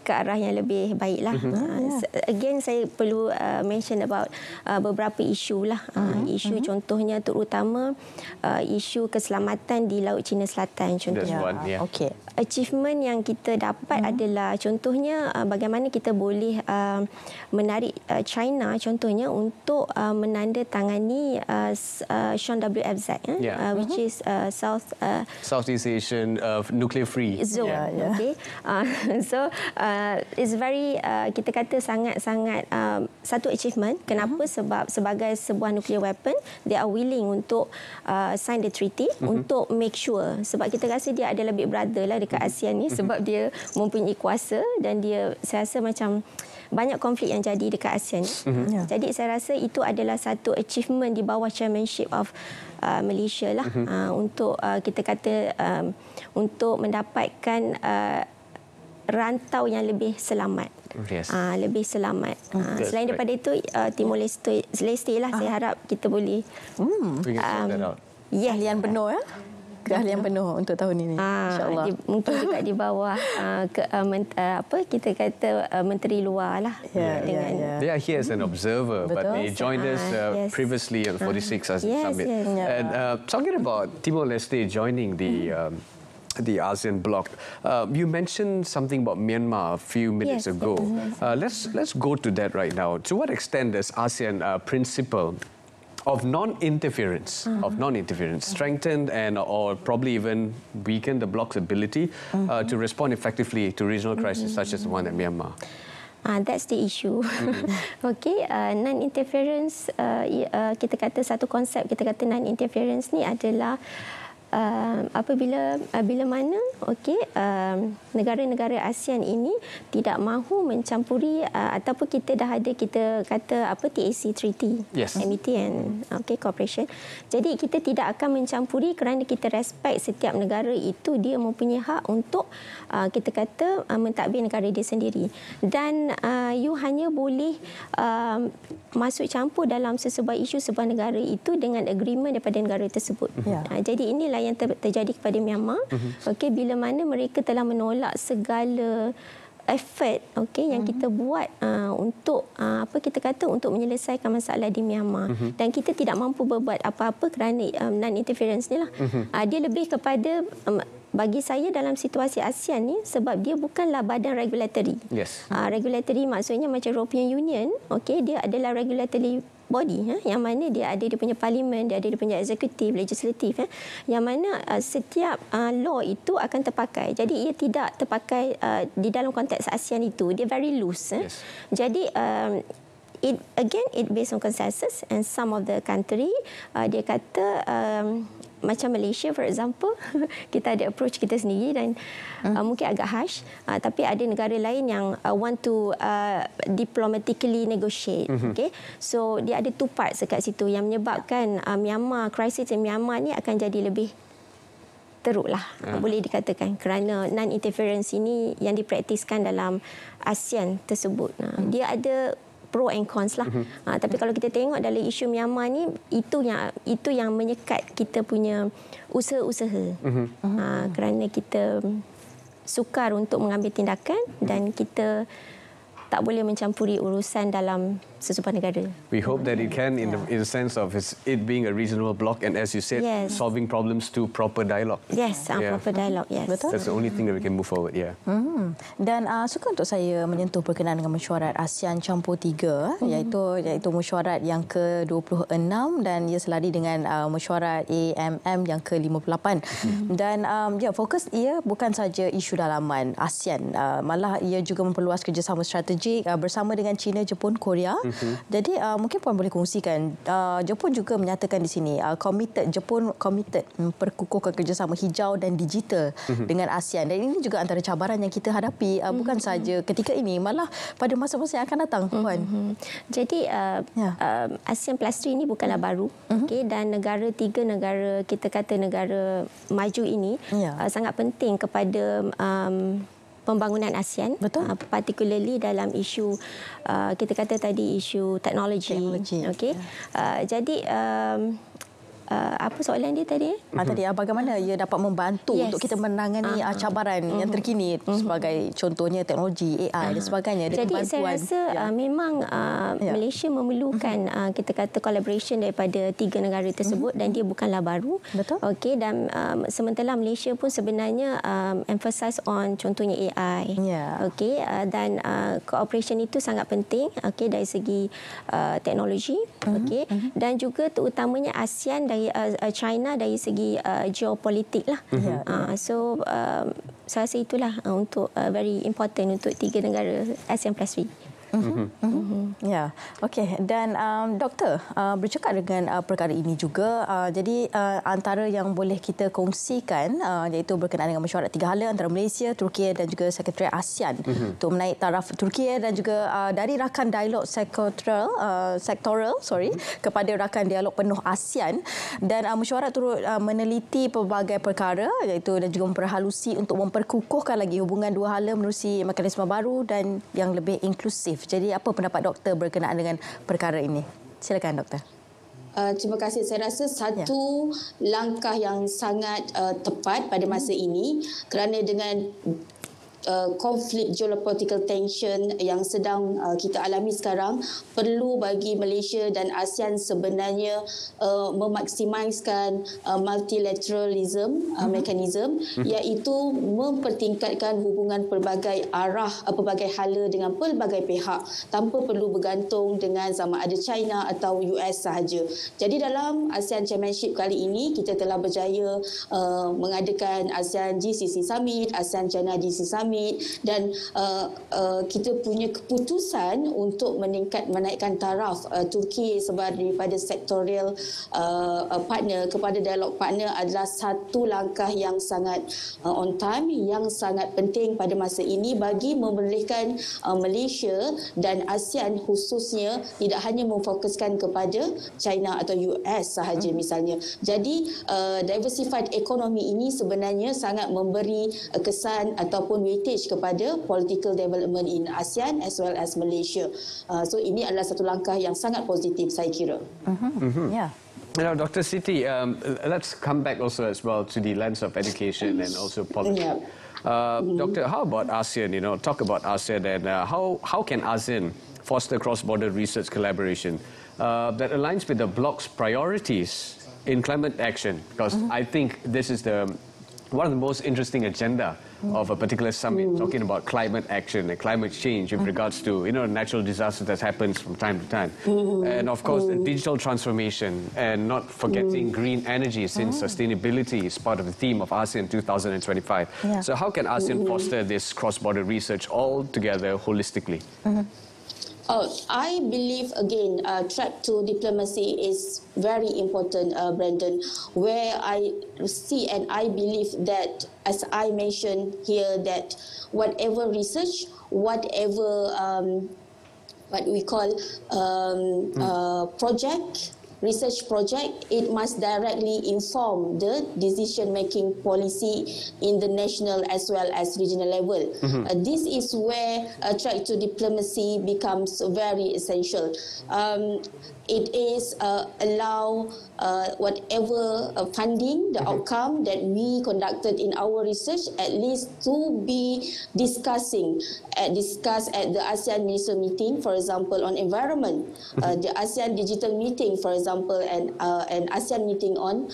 ke arah yang lebih baiklah. Again, saya perlu mention about beberapa isu lah. Isu contohnya terutama isu keselamatan di Laut Cina Selatan contohnya. Achievement yang kita dapat adalah contohnya bagaimana kita boleh menarik China contohnya untuk menandatangani Sean WFZ, which is Southeast Asian Nuclear Free Zone. So it's very kita kata sangat-sangat satu achievement. Kenapa? Sebab sebagai sebuah nuclear weapon, they are willing untuk sign the treaty untuk make sure, sebab kita rasa dia adalah big brother lah dekat ASEAN ni, sebab dia mempunyai kuasa dan dia, saya rasa macam banyak konflik yang jadi dekat ASEAN. Jadi saya rasa itu adalah satu achievement di bawah chairmanship of Malaysia lah, untuk kita kata untuk mendapatkan rantau yang lebih selamat. Lebih selamat. Selain daripada itu, Timor Leste lah, saya harap kita boleh keahlian penuh keahlian penuh untuk tahun ini, insya-Allah. Mungkin juga di bawah kita kata menteri luar lah. They are here as an observer, but they joined us previously on 46 ASEAN Summit. And talking about Timor Leste joining the ASEAN bloc, you mentioned something about Myanmar a few minutes ago. Let's go to that right now. To what extent does ASEAN principle of non-interference, strengthened and or probably even weakened the bloc's ability to respond effectively to regional crises such as the one at Myanmar. That's the issue. Okay, non-interference, kita kata satu konsep, kita kata non-interference ni adalah bila mana negara-negara ASEAN ini tidak mahu mencampuri ataupun kita dah ada kita kata TAC Treaty, MET and Cooperation. Jadi kita tidak akan mencampuri kerana kita respect setiap negara itu dia mempunyai hak untuk kita kata mentadbir negara dia sendiri, dan you hanya boleh masuk campur dalam sesebuah isu sebuah negara itu dengan agreement daripada negara tersebut. Jadi inilah yang terjadi kepada Myanmar. Bila mana mereka telah menolak segala effort yang kita buat untuk kita kata untuk menyelesaikan masalah di Myanmar, dan kita tidak mampu berbuat apa-apa kerana non-interference ni lah. Dia lebih kepada bagi saya dalam situasi ASEAN ni, sebab dia bukanlah badan regulatory. Regulatory maksudnya macam European Union, dia adalah regulatory body yang mana dia ada dia punya parlimen, dia ada dia punya eksekutif, legislatif, yang mana setiap law itu akan terpakai. Jadi ia tidak terpakai di dalam konteks ASEAN itu, dia very loose. Jadi it based on consensus, and some of the country dia kata macam Malaysia for example, kita ada approach kita sendiri dan mungkin agak harsh, tapi ada negara lain yang want to diplomatically negotiate. So dia ada two parts dekat situ yang menyebabkan Myanmar, krisis di Myanmar ni akan jadi lebih teruk lah, boleh dikatakan, kerana non-interference ini yang dipraktiskan dalam ASEAN tersebut. Dia ada pro and cons lah. Tapi kalau kita tengok dalam isu Myanmar ni, itu yang menyekat kita punya usaha-usaha. Kerana kita sukar untuk mengambil tindakan dan kita tak boleh mencampuri urusan dalam sesebuah negara. We hope that it can, in the sense of it being a regional bloc, and as you said, solving problems through proper dialogue. Proper dialogue. Betul. That's the only thing that we can move forward. Dan suka untuk saya menyentuh berkenaan dengan mesyuarat ASEAN Campur 3, iaitu mesyuarat yang ke-26 dan ia selari dengan mesyuarat AMM yang ke-58. Dan fokus ia bukan saja isu dalaman ASEAN, malah ia juga memperluas kerjasama strategik bersama dengan China, Jepun, Korea. Jadi mungkin Puan boleh kongsikan, Jepun juga menyatakan di sini Jepun komited memperkukuhkan kerjasama hijau dan digital dengan ASEAN, dan ini juga antara cabaran yang kita hadapi bukan saja ketika ini, malah pada masa-masa yang akan datang, Puan. Jadi ASEAN Plus 3 ini bukanlah baru, dan tiga negara kita kata negara maju ini sangat penting kepada pembangunan ASEAN, particularly dalam isu kita kata tadi isu teknologi. Jadi apa soalan dia tadi? Tadi bagaimana ia dapat membantu untuk kita menangani cabaran yang terkini, sebagai contohnya teknologi, AI dan sebagainya. Jadi saya rasa memang Malaysia memerlukan kita kata collaboration daripada tiga negara tersebut, dan dia bukanlah baru. Dan sementara Malaysia pun sebenarnya emphasize on contohnya AI. Dan cooperation itu sangat penting dari segi teknologi, dan juga terutamanya ASEAN dari China dari segi geopolitik lah. So saya rasa itulah untuk very important untuk tiga negara ASEAN Plus 3. Dan Doktor, bercakap dengan perkara ini juga, jadi antara yang boleh kita kongsikan iaitu berkenaan dengan mesyuarat tiga hala antara Malaysia, Turki dan juga Sekretariat ASEAN untuk menaik taraf Turki, dan juga dari rakan dialog sektoral kepada rakan dialog penuh ASEAN, dan mesyuarat turut meneliti pelbagai perkara iaitu dan juga memperhalusi untuk memperkukuhkan lagi hubungan dua hala menerusi mekanisme baru dan yang lebih inklusif. Jadi apa pendapat doktor berkenaan dengan perkara ini? Silakan doktor. Terima kasih. Saya rasa satu langkah yang sangat tepat pada masa ini, kerana dengan konflik geopolitical tension yang sedang kita alami sekarang, perlu bagi Malaysia dan ASEAN sebenarnya memaksimiskan multilateralism mekanisme, iaitu mempertingkatkan hubungan pelbagai arah, pelbagai hala dengan pelbagai pihak tanpa perlu bergantung dengan sama ada China atau US sahaja. Jadi dalam ASEAN Chairmanship kali ini kita telah berjaya mengadakan ASEAN GCC Summit, ASEAN China GCC Summit, dan kita punya keputusan untuk menaikkan taraf Turki daripada sektorial partner kepada dialog partner adalah satu langkah yang sangat on time, yang sangat penting pada masa ini bagi membolehkan Malaysia dan ASEAN khususnya tidak hanya memfokuskan kepada China atau US sahaja misalnya. Jadi diversified economy ini sebenarnya sangat memberi kesan ataupun kepada political development in ASEAN as well as Malaysia. So ini adalah satu langkah yang sangat positif saya kira. Yeah. Now, Dr. Siti, let's come back also as well to the lens of education and also politics. Doctor, how about ASEAN? Talk about ASEAN and how can ASEAN foster cross-border research collaboration that aligns with the bloc's priorities in climate action? Because I think this is one of the most interesting agenda of a particular summit, talking about climate action and climate change with regards to natural disasters that happens from time to time, and of course the digital transformation, and not forgetting green energy, since sustainability is part of the theme of ASEAN 2025. Yeah. So how can ASEAN foster this cross-border research all together holistically? I believe, again, track to diplomacy is very important, Brandon, where I see and I believe that, as I mentioned here, that whatever research, whatever what we call research project, it must directly inform the decision-making policy in the national as well as regional level. This is where track to diplomacy becomes very essential. It is allow whatever funding, the outcome that we conducted in our research, at least to be discussed at the ASEAN Minister meeting, for example, on environment, the ASEAN digital meeting, for example, and an ASEAN meeting on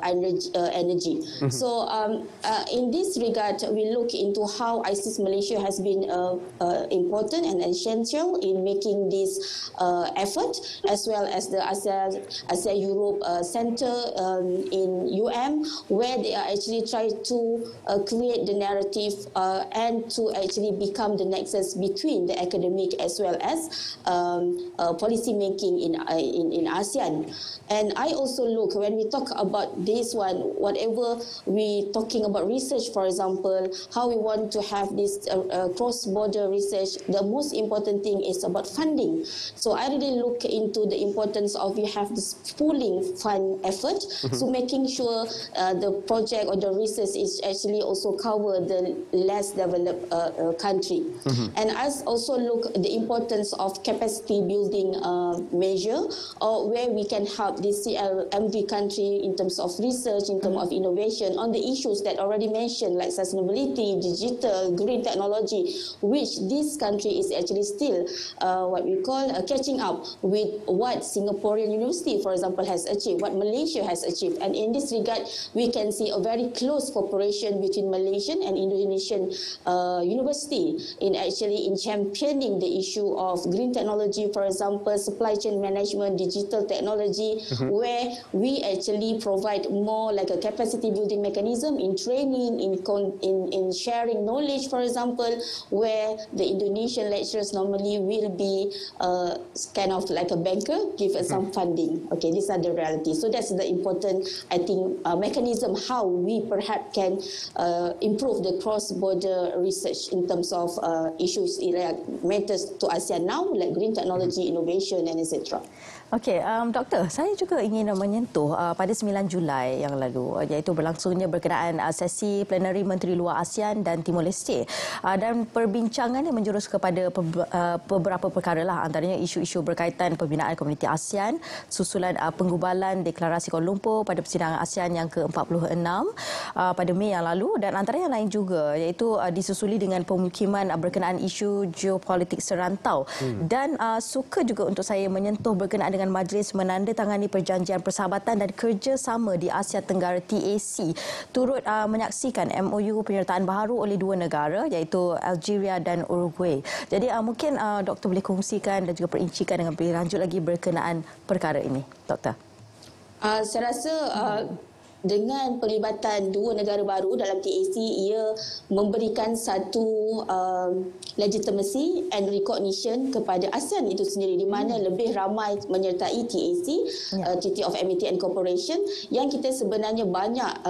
energy. So in this regard, we look into how ISIS Malaysia has been important and essential in making this effort, as well as the ASEAN Europe Center in where they are actually trying to create the narrative and to actually become the nexus between the academic as well as policy making in ASEAN. And I also look, when we talk about this one, whatever we talking about research, for example, how we want to have this cross-border research, the most important thing is about funding. So I really look into the importance of we have this pooling fund effort, so making sure the project or the research is actually also cover the less developed country. And I also look the importance of capacity building measure, or where we can help this CLMV country in terms of research, in terms of innovation on the issues that already mentioned, like sustainability, digital, green technology, which this country is actually still what we call catching up with what Singaporean University, for example, has achieved, what Malaysia has achieved. And in this regard, we can see a very close cooperation between Malaysian and Indonesian university in championing the issue of green technology, for example, supply chain management, digital technology, where we actually provide more like a capacity building mechanism in training, in sharing knowledge, for example, where the Indonesian lecturers normally will be kind of like a banker, give us some funding. Okay, these are the realities. So that's the important, I think, mechanism how we perhaps can improve the cross-border research in terms of issues that matters to ASEAN now, like green technology, innovation, and etc. Okey, Doktor, saya juga ingin menyentuh pada 9 Julai yang lalu, iaitu berlangsungnya berkenaan sesi plenary Menteri Luar ASEAN dan Timor Leste. Dan perbincangannya menjurus kepada beberapa perkara lah, antaranya isu-isu berkaitan pembinaan komuniti ASEAN, susulan penggubalan deklarasi Kuala Lumpur pada persidangan ASEAN yang ke-46 pada Mei yang lalu, dan antara yang lain juga iaitu disusuli dengan pemukiman berkenaan isu geopolitik serantau. Dan suka juga untuk saya menyentuh berkenaan dengan majlis menandatangani perjanjian persahabatan dan kerjasama di Asia Tenggara TAC, turut menyaksikan MOU penyertaan baharu oleh dua negara iaitu Algeria dan Uruguay. Jadi mungkin Doktor boleh kongsikan dan juga perincikan dengan lebih lanjut lagi berkenaan perkara ini, Doktor. Saya rasa dengan pelibatan dua negara baru dalam TAC, ia memberikan satu legitimacy and recognition kepada ASEAN itu sendiri, di mana lebih ramai menyertai TAC, Treaty of Amity and Cooperation, yang kita sebenarnya banyak,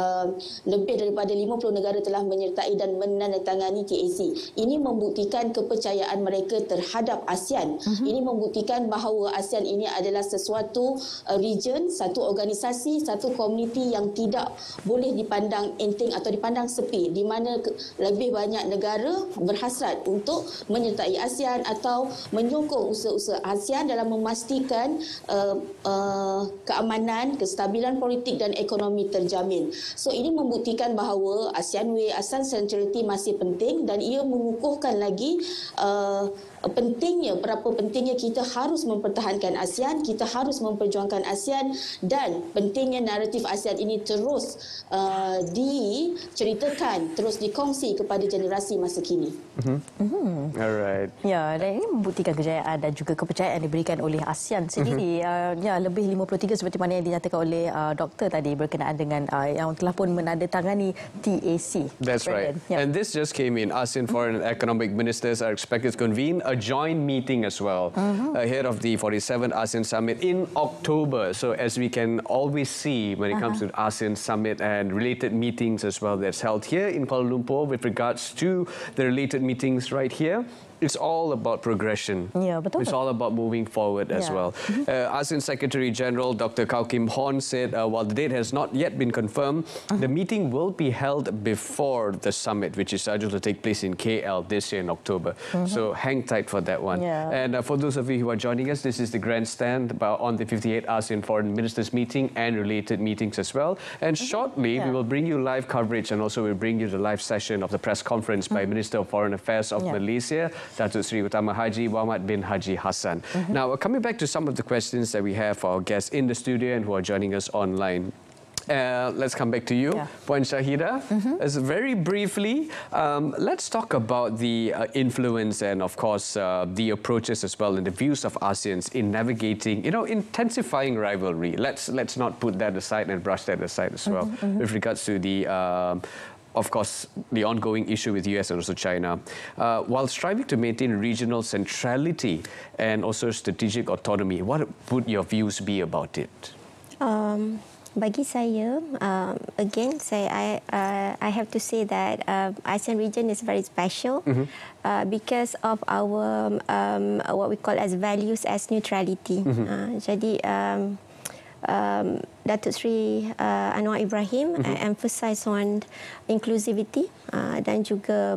lebih daripada 50 negara telah menyertai dan menandatangani TAC. Ini membuktikan kepercayaan mereka terhadap ASEAN. Ini membuktikan bahawa ASEAN ini adalah sesuatu region, satu organisasi, satu komuniti yang tidak boleh dipandang enteng atau dipandang sepi, di mana lebih banyak negara berhasrat untuk menyertai ASEAN atau menyokong usaha-usaha ASEAN dalam memastikan keamanan, kestabilan politik dan ekonomi terjamin. So ini membuktikan bahawa ASEAN Way, ASEAN Centrality masih penting, dan ia mengukuhkan lagi berapa pentingnya kita harus mempertahankan ASEAN, kita harus memperjuangkan ASEAN, dan pentingnya naratif ASEAN ini terus diceritakan, terus dikongsi kepada generasi masa kini. Alright. Ya, dan ini membuktikan kejayaan dan juga kepercayaan yang diberikan oleh ASEAN sendiri. Ya, lebih 53 seperti mana yang dinyatakan oleh Doktor tadi berkenaan dengan yang telah pun menandatangani TAC. That's right. Yeah. And this just came in. ASEAN Foreign and Economic Ministers are expected to convene a joint meeting as well ahead of the 47th ASEAN Summit in October. So as we can always see when it comes to the ASEAN Summit and related meetings as well that's held here in Kuala Lumpur with regards to the related meetings right here, it's all about progression. Yeah, betul. It's all about moving forward as well. ASEAN Secretary General Dr. Kau Kim Horn said while the date has not yet been confirmed, the meeting will be held before the summit, which is scheduled to take place in KL this year in October. So hang tight for that one. Yeah. And for those of you who are joining us, this is the grandstand on the 58th ASEAN Foreign Ministers meeting and related meetings as well. And shortly, we will bring you live coverage, and also we'll bring you the live session of the press conference by Minister of Foreign Affairs of Malaysia, Datuk Seri Utama Haji Muhammad bin Haji Hassan. Now, coming back to some of the questions that we have for our guests in the studio and who are joining us online. Let's come back to you, Puan Shahida. As very briefly, let's talk about the influence and, of course, the approaches as well and the views of ASEANs in navigating, intensifying rivalry. Let's not put that aside and brush that aside as well with regards to the of course, the ongoing issue with US and also China, while striving to maintain regional centrality and also strategic autonomy. What would your views be about it? Bagi saya, again, I have to say that ASEAN region is very special because of our what we call as values as neutrality. Jadi Datuk Seri Anwar Ibrahim emphasize on inclusivity dan juga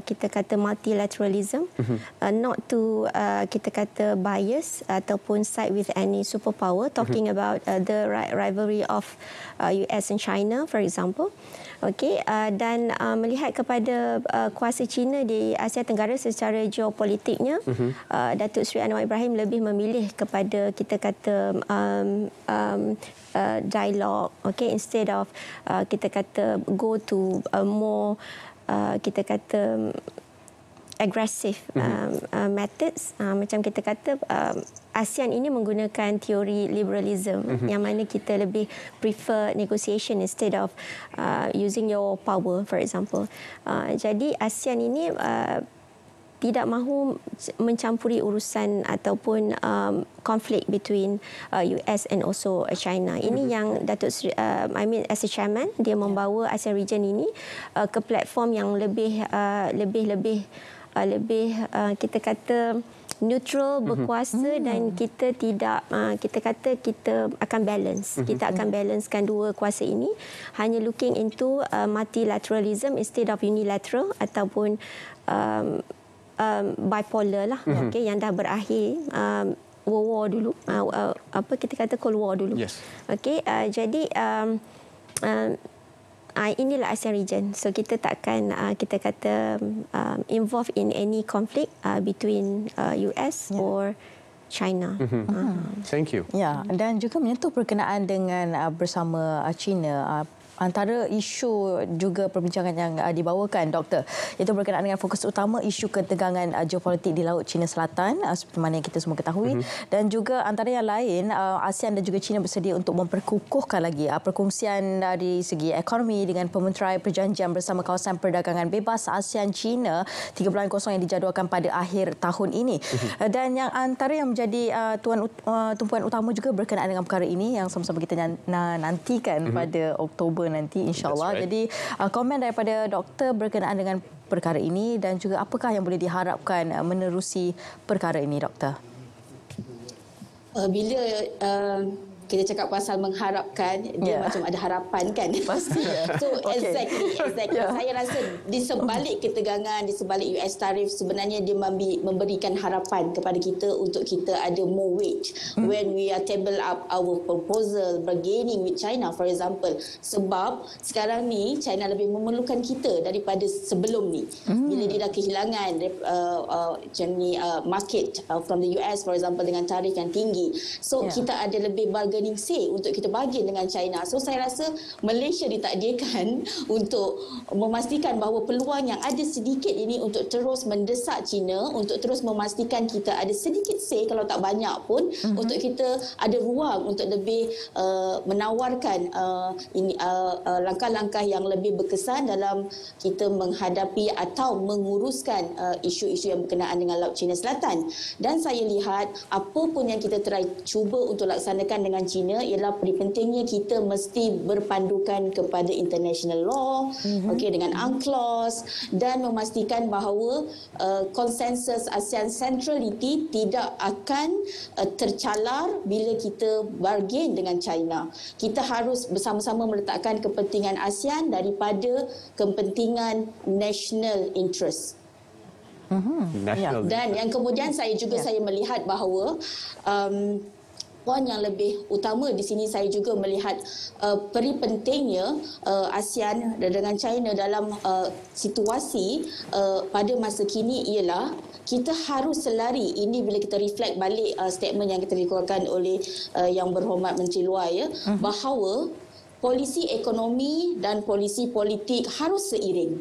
kita kata multilateralism, not to kita kata bias ataupun side with any superpower, talking about the rivalry of US and China, for example. Okey, dan melihat kepada kuasa China di Asia Tenggara secara geopolitiknya, Datuk Seri Anwar Ibrahim lebih memilih kepada kita kata dialogue, okay, instead of kita kata go to more kita kata aggressive methods, macam kita kata ASEAN ini menggunakan teori liberalism yang mana kita lebih prefer negotiation instead of using your power, for example. Jadi ASEAN ini tidak mahu mencampuri urusan ataupun konflik between US and also China. Ini yang Datuk Seri, as a chairman, dia membawa ASEAN region ini ke platform yang lebih kita kata neutral, berkuasa dan kita tidak, kita kata kita akan balance. Kita akan balancekan dua kuasa ini, hanya looking into multilateralism instead of unilateral ataupun bipolar lah, yang dah berakhir. World War dulu, apa kita kata Cold War dulu. Yes. Jadi inilah ASEAN region. So kita takkan kita kata involved in any conflict between US or China. Thank you. Ya, dan juga menyentuh berkenaan dengan bersama China. Antara isu juga perbincangan yang dibawakan, Doktor, itu berkenaan dengan fokus utama isu ketegangan geopolitik di Laut Cina Selatan, seperti mana yang kita semua ketahui. Dan juga antara yang lain, ASEAN dan juga China bersedia untuk memperkukuhkan lagi perkongsian dari segi ekonomi dengan pemeterai perjanjian bersama kawasan perdagangan bebas ASEAN-China 3.0 yang dijadualkan pada akhir tahun ini. Dan yang antara yang menjadi tumpuan utama juga berkenaan dengan perkara ini yang sama-sama kita nantikan pada Oktober nanti, insya-Allah. Right. Jadi komen daripada doktor berkenaan dengan perkara ini dan juga apakah yang boleh diharapkan menerusi perkara ini, doktor? Bila kita cakap pasal mengharapkan, dia macam ada harapan kan? Pasti. So exactly. Saya rasa di sebalik ketegangan, di sebalik US tarif, sebenarnya dia memberikan harapan kepada kita untuk kita ada more weight when we are table up our proposal bargaining with China, for example. Sebab sekarang ni China lebih memerlukan kita daripada sebelum ni. Bila dia dah kehilangan market from the US, for example, dengan tarif yang tinggi. So kita ada lebih bargaining say untuk kita bargain dengan China. So saya rasa Malaysia ditakdirkan untuk memastikan bahawa peluang yang ada sedikit ini untuk terus mendesak China, untuk terus memastikan kita ada sedikit say, kalau tak banyak pun, untuk kita ada ruang untuk lebih menawarkan langkah-langkah yang lebih berkesan dalam kita menghadapi atau menguruskan isu-isu yang berkenaan dengan Laut Cina Selatan. Dan saya lihat apa pun yang kita cuba untuk laksanakan dengan China ialah pentingnya kita mesti berpandukan kepada international law, dengan UNCLOS, dan memastikan bahawa konsensus ASEAN centrality tidak akan tercalar bila kita bargain dengan China. Kita harus bersama-sama meletakkan kepentingan ASEAN daripada kepentingan national interest. Dan yang kemudian saya melihat bahawa poin yang lebih utama di sini, saya juga melihat peri pentingnya ASEAN dengan China dalam situasi pada masa kini ialah kita harus selari. Ini bila kita reflect balik statement yang kita dikeluarkan oleh Yang Berhormat Menteri Luar, bahawa polisi ekonomi dan polisi politik harus seiring.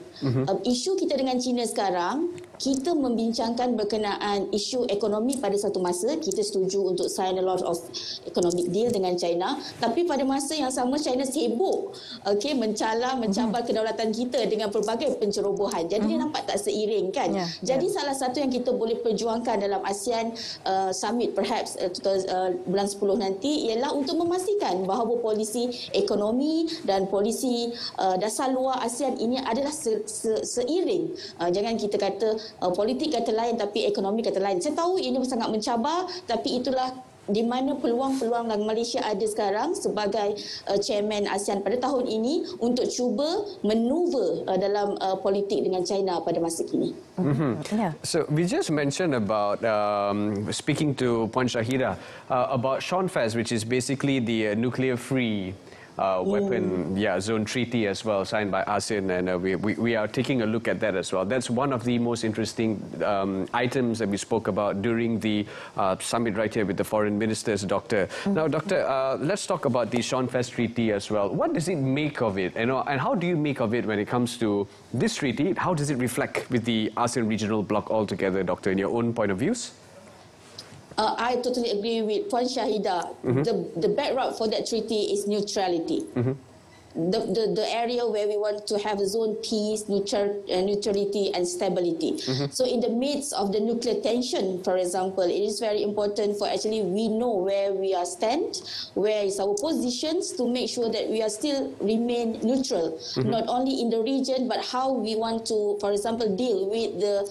Isu kita dengan China sekarang, kita membincangkan berkenaan isu ekonomi pada satu masa. Kita setuju untuk sign a lot of economic deal dengan China. Tapi pada masa yang sama, China sibuk mencabar kedaulatan kita dengan pelbagai pencerobohan. Jadi dia nampak tak seiring kan? Jadi salah satu yang kita boleh perjuangkan dalam ASEAN Summit perhaps bulan 10 nanti ialah untuk memastikan bahawa polisi ekonomi dan polisi dasar luar ASEAN ini adalah seiring. Jangan kita kata politik kata lain tapi ekonomi kata lain. Saya tahu ini sangat mencabar, tapi itulah di mana peluang-peluang yang Malaysia ada sekarang sebagai chairman ASEAN pada tahun ini untuk cuba manuver dalam politik dengan China pada masa kini. So we just mentioned about speaking to Puan Shahida about SHONFES, which is basically the nuclear-free weapon zone treaty as well, signed by ASEAN, and we are taking a look at that as well. That's one of the most interesting items that we spoke about during the summit right here with the foreign ministers, Doctor. Now, Doctor, let's talk about the SHONFES treaty as well. What does it make of it, and how do you make of it when it comes to this treaty? How does it reflect with the ASEAN regional bloc altogether, Doctor, in your own point of views? I totally agree with Puan Shahida. The backdrop for that treaty is neutrality. the area where we want to have a zone peace, neutrality and stability. So in the midst of the nuclear tension, for example, it is very important for actually we know where we are stand, where is our positions, to make sure that we are still remain neutral, not only in the region, but how we want to, for example, deal with the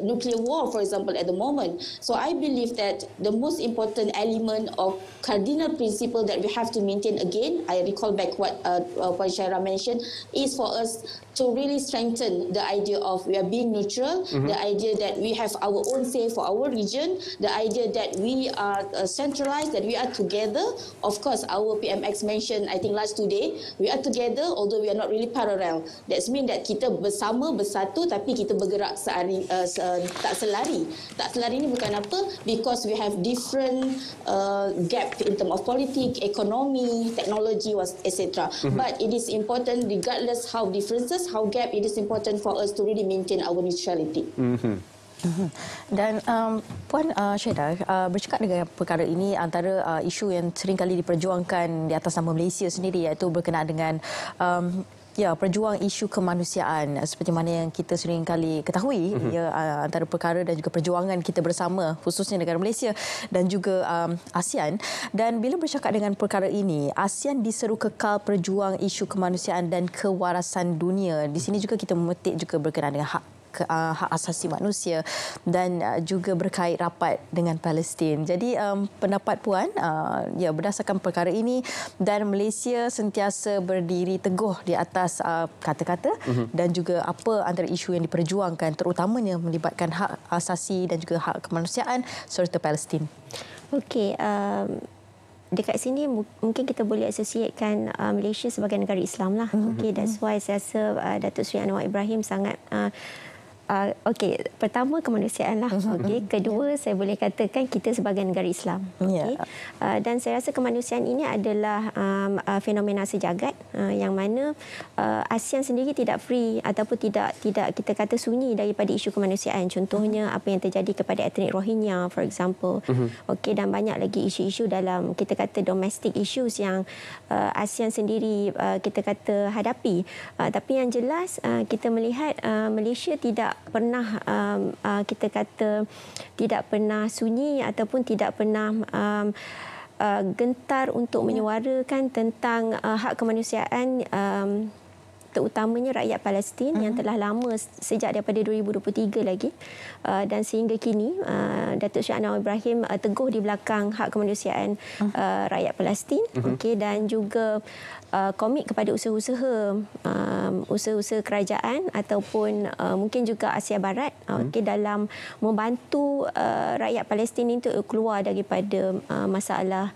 nuclear war, for example, at the moment. So I believe that the most important element of cardinal principle that we have to maintain, again, I recall back what Puan Syairah mentioned, is for us to really strengthen the idea of we are being neutral, the idea that we have our own say for our region, the idea that we are centralized, that we are together. Of course, our PMX mentioned, I think last today, we are together although we are not really parallel. That means that kita bersama, bersatu, tapi kita bergerak tak selari. Tak selari ni bukan apa, because we have different gap in terms of politics, economy, technology, etc. But it is important, regardless how differences, how gap, it is important for us to really maintain our neutrality. Dan Puan Syahidah, bercakap dengan perkara ini, antara isu yang sering kali diperjuangkan di atas nama Malaysia sendiri, iaitu berkenaan dengan perjuang isu kemanusiaan, seperti mana yang kita sering kali ketahui, antara perkara dan juga perjuangan kita bersama, khususnya negara Malaysia dan juga ASEAN. Dan bila bercakap dengan perkara ini, ASEAN diseru kekal perjuang isu kemanusiaan dan kewarasan dunia. Di sini juga kita memetik juga berkenaan dengan hak asasi manusia dan juga berkait rapat dengan Palestin. Jadi pendapat Puan, berdasarkan perkara ini, dan Malaysia sentiasa berdiri teguh di atas kata-kata dan juga apa antara isu yang diperjuangkan, terutamanya melibatkan hak asasi dan juga hak kemanusiaan serta Palestin. Okey, dekat sini mungkin kita boleh asosiatkan Malaysia sebagai negara Islam lah. Okey, that's why saya rasa Datuk Seri Anwar Ibrahim sangat okey, pertama kemanusiaan lah. Okey, kedua saya boleh katakan kita sebagai negara Islam. Okey. Dan saya rasa kemanusiaan ini adalah fenomena sejagat yang mana ASEAN sendiri tidak free ataupun tidak kita kata sunyi daripada isu kemanusiaan. Contohnya apa yang terjadi kepada etnik Rohingya, for example. Okey, dan banyak lagi isu-isu dalam kita kata domestic issues yang ASEAN sendiri kita kata hadapi. Tapi yang jelas kita melihat Malaysia tidak pernah kita kata tidak pernah sunyi ataupun tidak pernah gentar untuk menyuarakan tentang hak kemanusiaan, terutamanya rakyat Palestin yang telah lama sejak daripada 2023 lagi, dan sehingga kini Datuk Seri Anwar Ibrahim teguh di belakang hak kemanusiaan rakyat Palestin. Okey, dan juga komit kepada usaha-usaha kerajaan ataupun mungkin juga Asia Barat dalam membantu rakyat Palestin itu keluar daripada masalah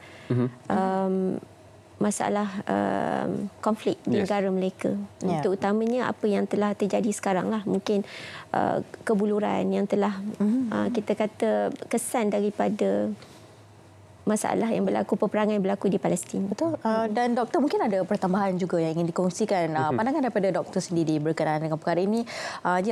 konflik di negara mereka. Terutamanya apa yang telah terjadi sekarang lah, mungkin kebuluran yang telah kita kata kesan daripada masalah yang berlaku, peperangan yang berlaku di Palestin. Betul. Dan doktor, mungkin ada pertambahan juga yang ingin dikongsikan. Pandangan daripada doktor sendiri berkenaan dengan perkara ini.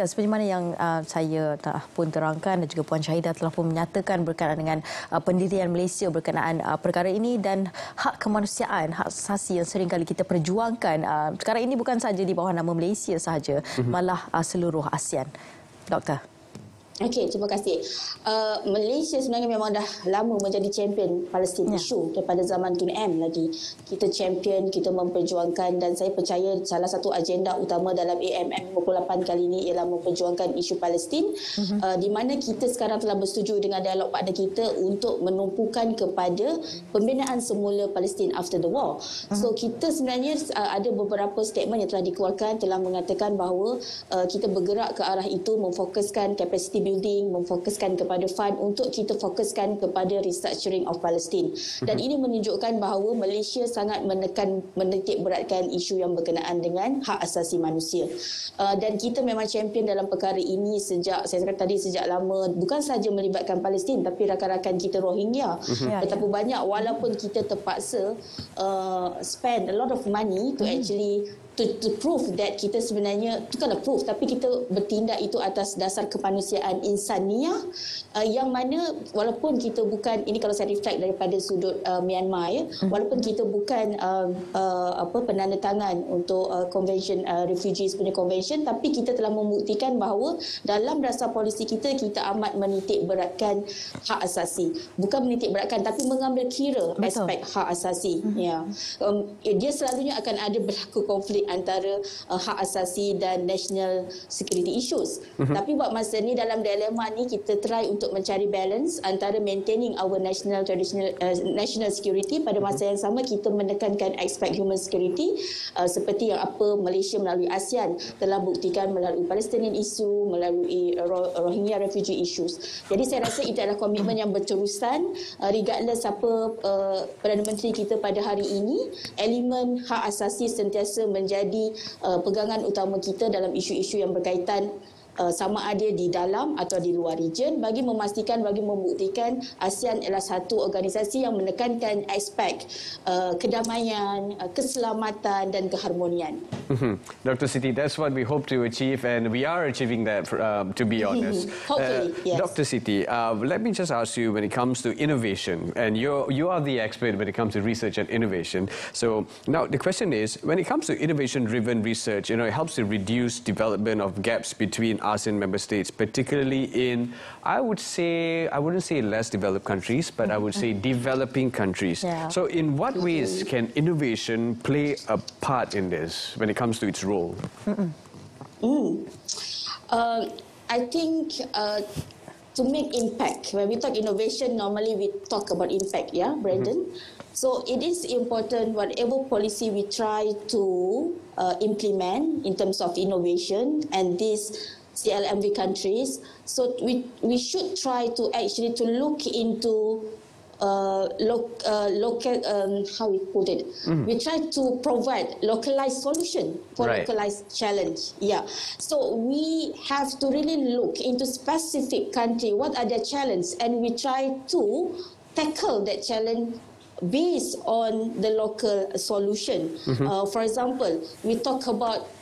Seperti mana yang saya pun terangkan dan juga Puan Syahidah telah pun menyatakan berkenaan dengan pendirian Malaysia berkenaan perkara ini dan hak kemanusiaan, hak asasi yang sering kali kita perjuangkan. Sekarang ini bukan sahaja di bawah nama Malaysia sahaja, malah seluruh ASEAN. Doktor. Okey, terima kasih. Malaysia sebenarnya memang dah lama menjadi champion Palestin issue daripada zaman Tun M lagi. Kita champion, kita memperjuangkan, dan saya percaya salah satu agenda utama dalam AMM 58 kali ini ialah memperjuangkan isu Palestin, di mana kita sekarang telah bersetuju dengan dialog partner kita untuk menumpukan kepada pembinaan semula Palestin after the war. So kita sebenarnya ada beberapa statement yang telah dikeluarkan telah mengatakan bahawa kita bergerak ke arah itu, memfokuskan capacity building, memfokuskan kepada fund untuk kita fokuskan kepada restructuring of Palestine. Dan ini menunjukkan bahawa Malaysia sangat menitik beratkan isu yang berkenaan dengan hak asasi manusia. Dan kita memang champion dalam perkara ini sejak, saya kata tadi, sejak lama, bukan sahaja melibatkan Palestin tapi rakan-rakan kita Rohingya. Betapa banyak, walaupun kita terpaksa spend a lot of money to actually to prove that kita sebenarnya, bukanlah proof, tapi kita bertindak itu atas dasar kemanusiaan insaniah, yang mana walaupun kita bukan, ini kalau saya reflect daripada sudut Myanmar ya, walaupun kita bukan penandatangan untuk convention refugees punya convention, tapi kita telah membuktikan bahawa dalam dasar polisi kita amat menitik beratkan hak asasi, bukan menitik beratkan tapi mengambil kira aspek hak asasi. Dia selalunya akan ada berlaku konflik antara hak asasi dan national security issues. Tapi buat masa ni, dalam dilema ni, kita try untuk mencari balance antara maintaining our national security, pada masa yang sama kita menekankan aspek human security, seperti yang Malaysia melalui ASEAN telah buktikan melalui Palestinian issue, melalui Rohingya refugee issues. Jadi saya rasa itu adalah komitmen yang berterusan, regardless apa Perdana Menteri kita pada hari ini, elemen hak asasi sentiasa menjadi pegangan utama kita dalam isu-isu yang berkaitan sama ada di dalam atau di luar region, bagi memastikan, bagi membuktikan ASEAN adalah satu organisasi yang menekankan aspek kedamaian, keselamatan dan keharmonian. Dr. Siti, that's what we hope to achieve, and we are achieving that, to be honest. Hopefully, yes. Dr. Siti, let me just ask you, when it comes to innovation, and you are the expert when it comes to research and innovation. So now the question is, when it comes to innovation-driven research, it helps to reduce development of gaps between ASEAN member states, particularly in, I wouldn't say less developed countries, but I would say developing countries. So in what ways can innovation play a part in this when it comes to its role? I think to make impact, when we talk innovation, normally we talk about impact, yeah, Brandon? So it is important, whatever policy we try to implement in terms of innovation and these CLMV countries, so we should try to actually to look into local, how we put it, we try to provide localized solution for localized challenge. So we have to really look into specific country, what are their challenges, and we try to tackle that challenge based on the local solution. For example, we talk about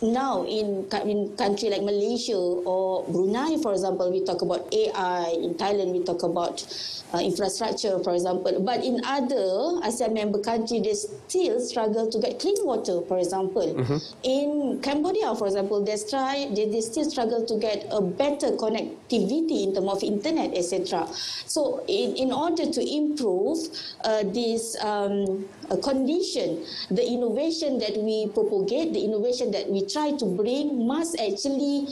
now in country like Malaysia or Brunei, for example, we talk about AI. In Thailand, we talk about infrastructure, for example. But in other ASEAN member countries, they still struggle to get clean water, for example. In Cambodia, for example, they still struggle to get a better connectivity in terms of internet, etc. So in order to improve this condition, the innovation that we propagate, the innovation that we try to bring must actually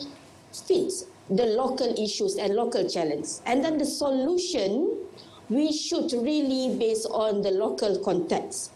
fit the local issues and local challenges. And then the solution, we should really base on the local context.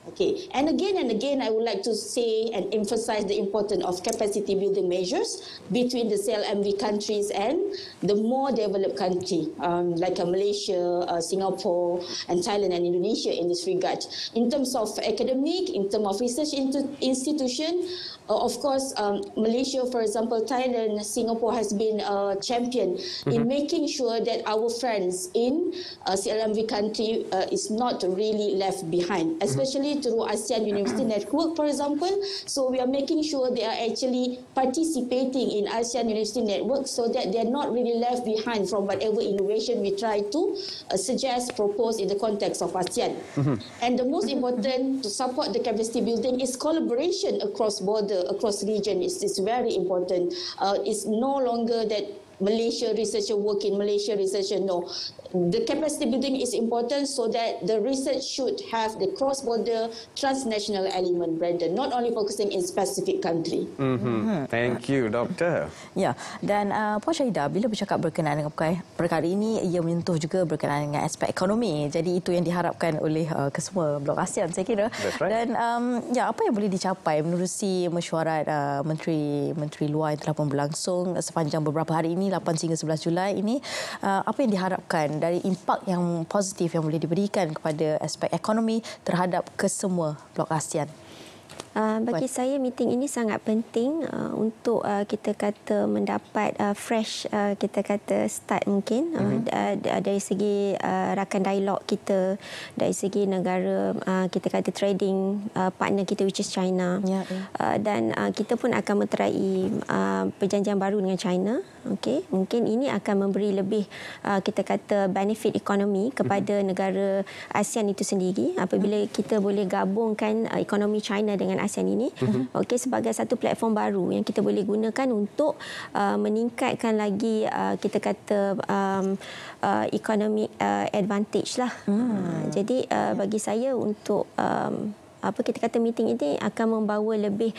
Okay, and again, I would like to say and emphasize the importance of capacity building measures between the CLMV countries and the more developed country, like Malaysia, Singapore, and Thailand and Indonesia in this regard. In terms of academic, in terms of research institution, of course, Malaysia, for example, Thailand, Singapore has been a champion in making sure that our friends in CLMV country is not really left behind, especially through ASEAN University Network, for example. So we are making sure they are actually participating in ASEAN University Network so that they are not really left behind from whatever innovation we try to suggest, propose in the context of ASEAN. And the most important to support the capacity building is collaboration across border, across region. It's very important. It's no longer that Malaysia researcher work in Malaysia researcher, no. The capacity building is important so that the research should have the cross-border transnational element, Brandon, not only focusing in specific country. Thank you, Doktor. Ya, dan Puan Syahidah, bila bercakap berkenaan dengan perkara ini, ia menyentuh juga berkenaan dengan aspek ekonomi. Jadi itu yang diharapkan oleh kesemua blok ASEAN, saya kira. Dan ya, apa yang boleh dicapai menerusi mesyuarat menteri luar yang telah pun berlangsung sepanjang beberapa hari ini, 8 hingga 11 Julai ini, apa yang diharapkan dari impak yang positif yang boleh diberikan kepada aspek ekonomi terhadap kesemua blok ASEAN? Bagi saya meeting ini sangat penting untuk kita kata mendapat fresh kita kata start mungkin dari segi rakan dialog kita, dari segi negara kita kata trading partner kita which is China. Dan kita pun akan meterai perjanjian baru dengan China. Okey, mungkin ini akan memberi lebih kita kata benefit ekonomi kepada negara ASEAN itu sendiri apabila kita boleh gabungkan ekonomi China dengan ASEAN ini. Okey, sebagai satu platform baru yang kita boleh gunakan untuk meningkatkan lagi kita kata economic advantage lah. Jadi bagi saya untuk apa kita kata meeting ini akan membawa lebih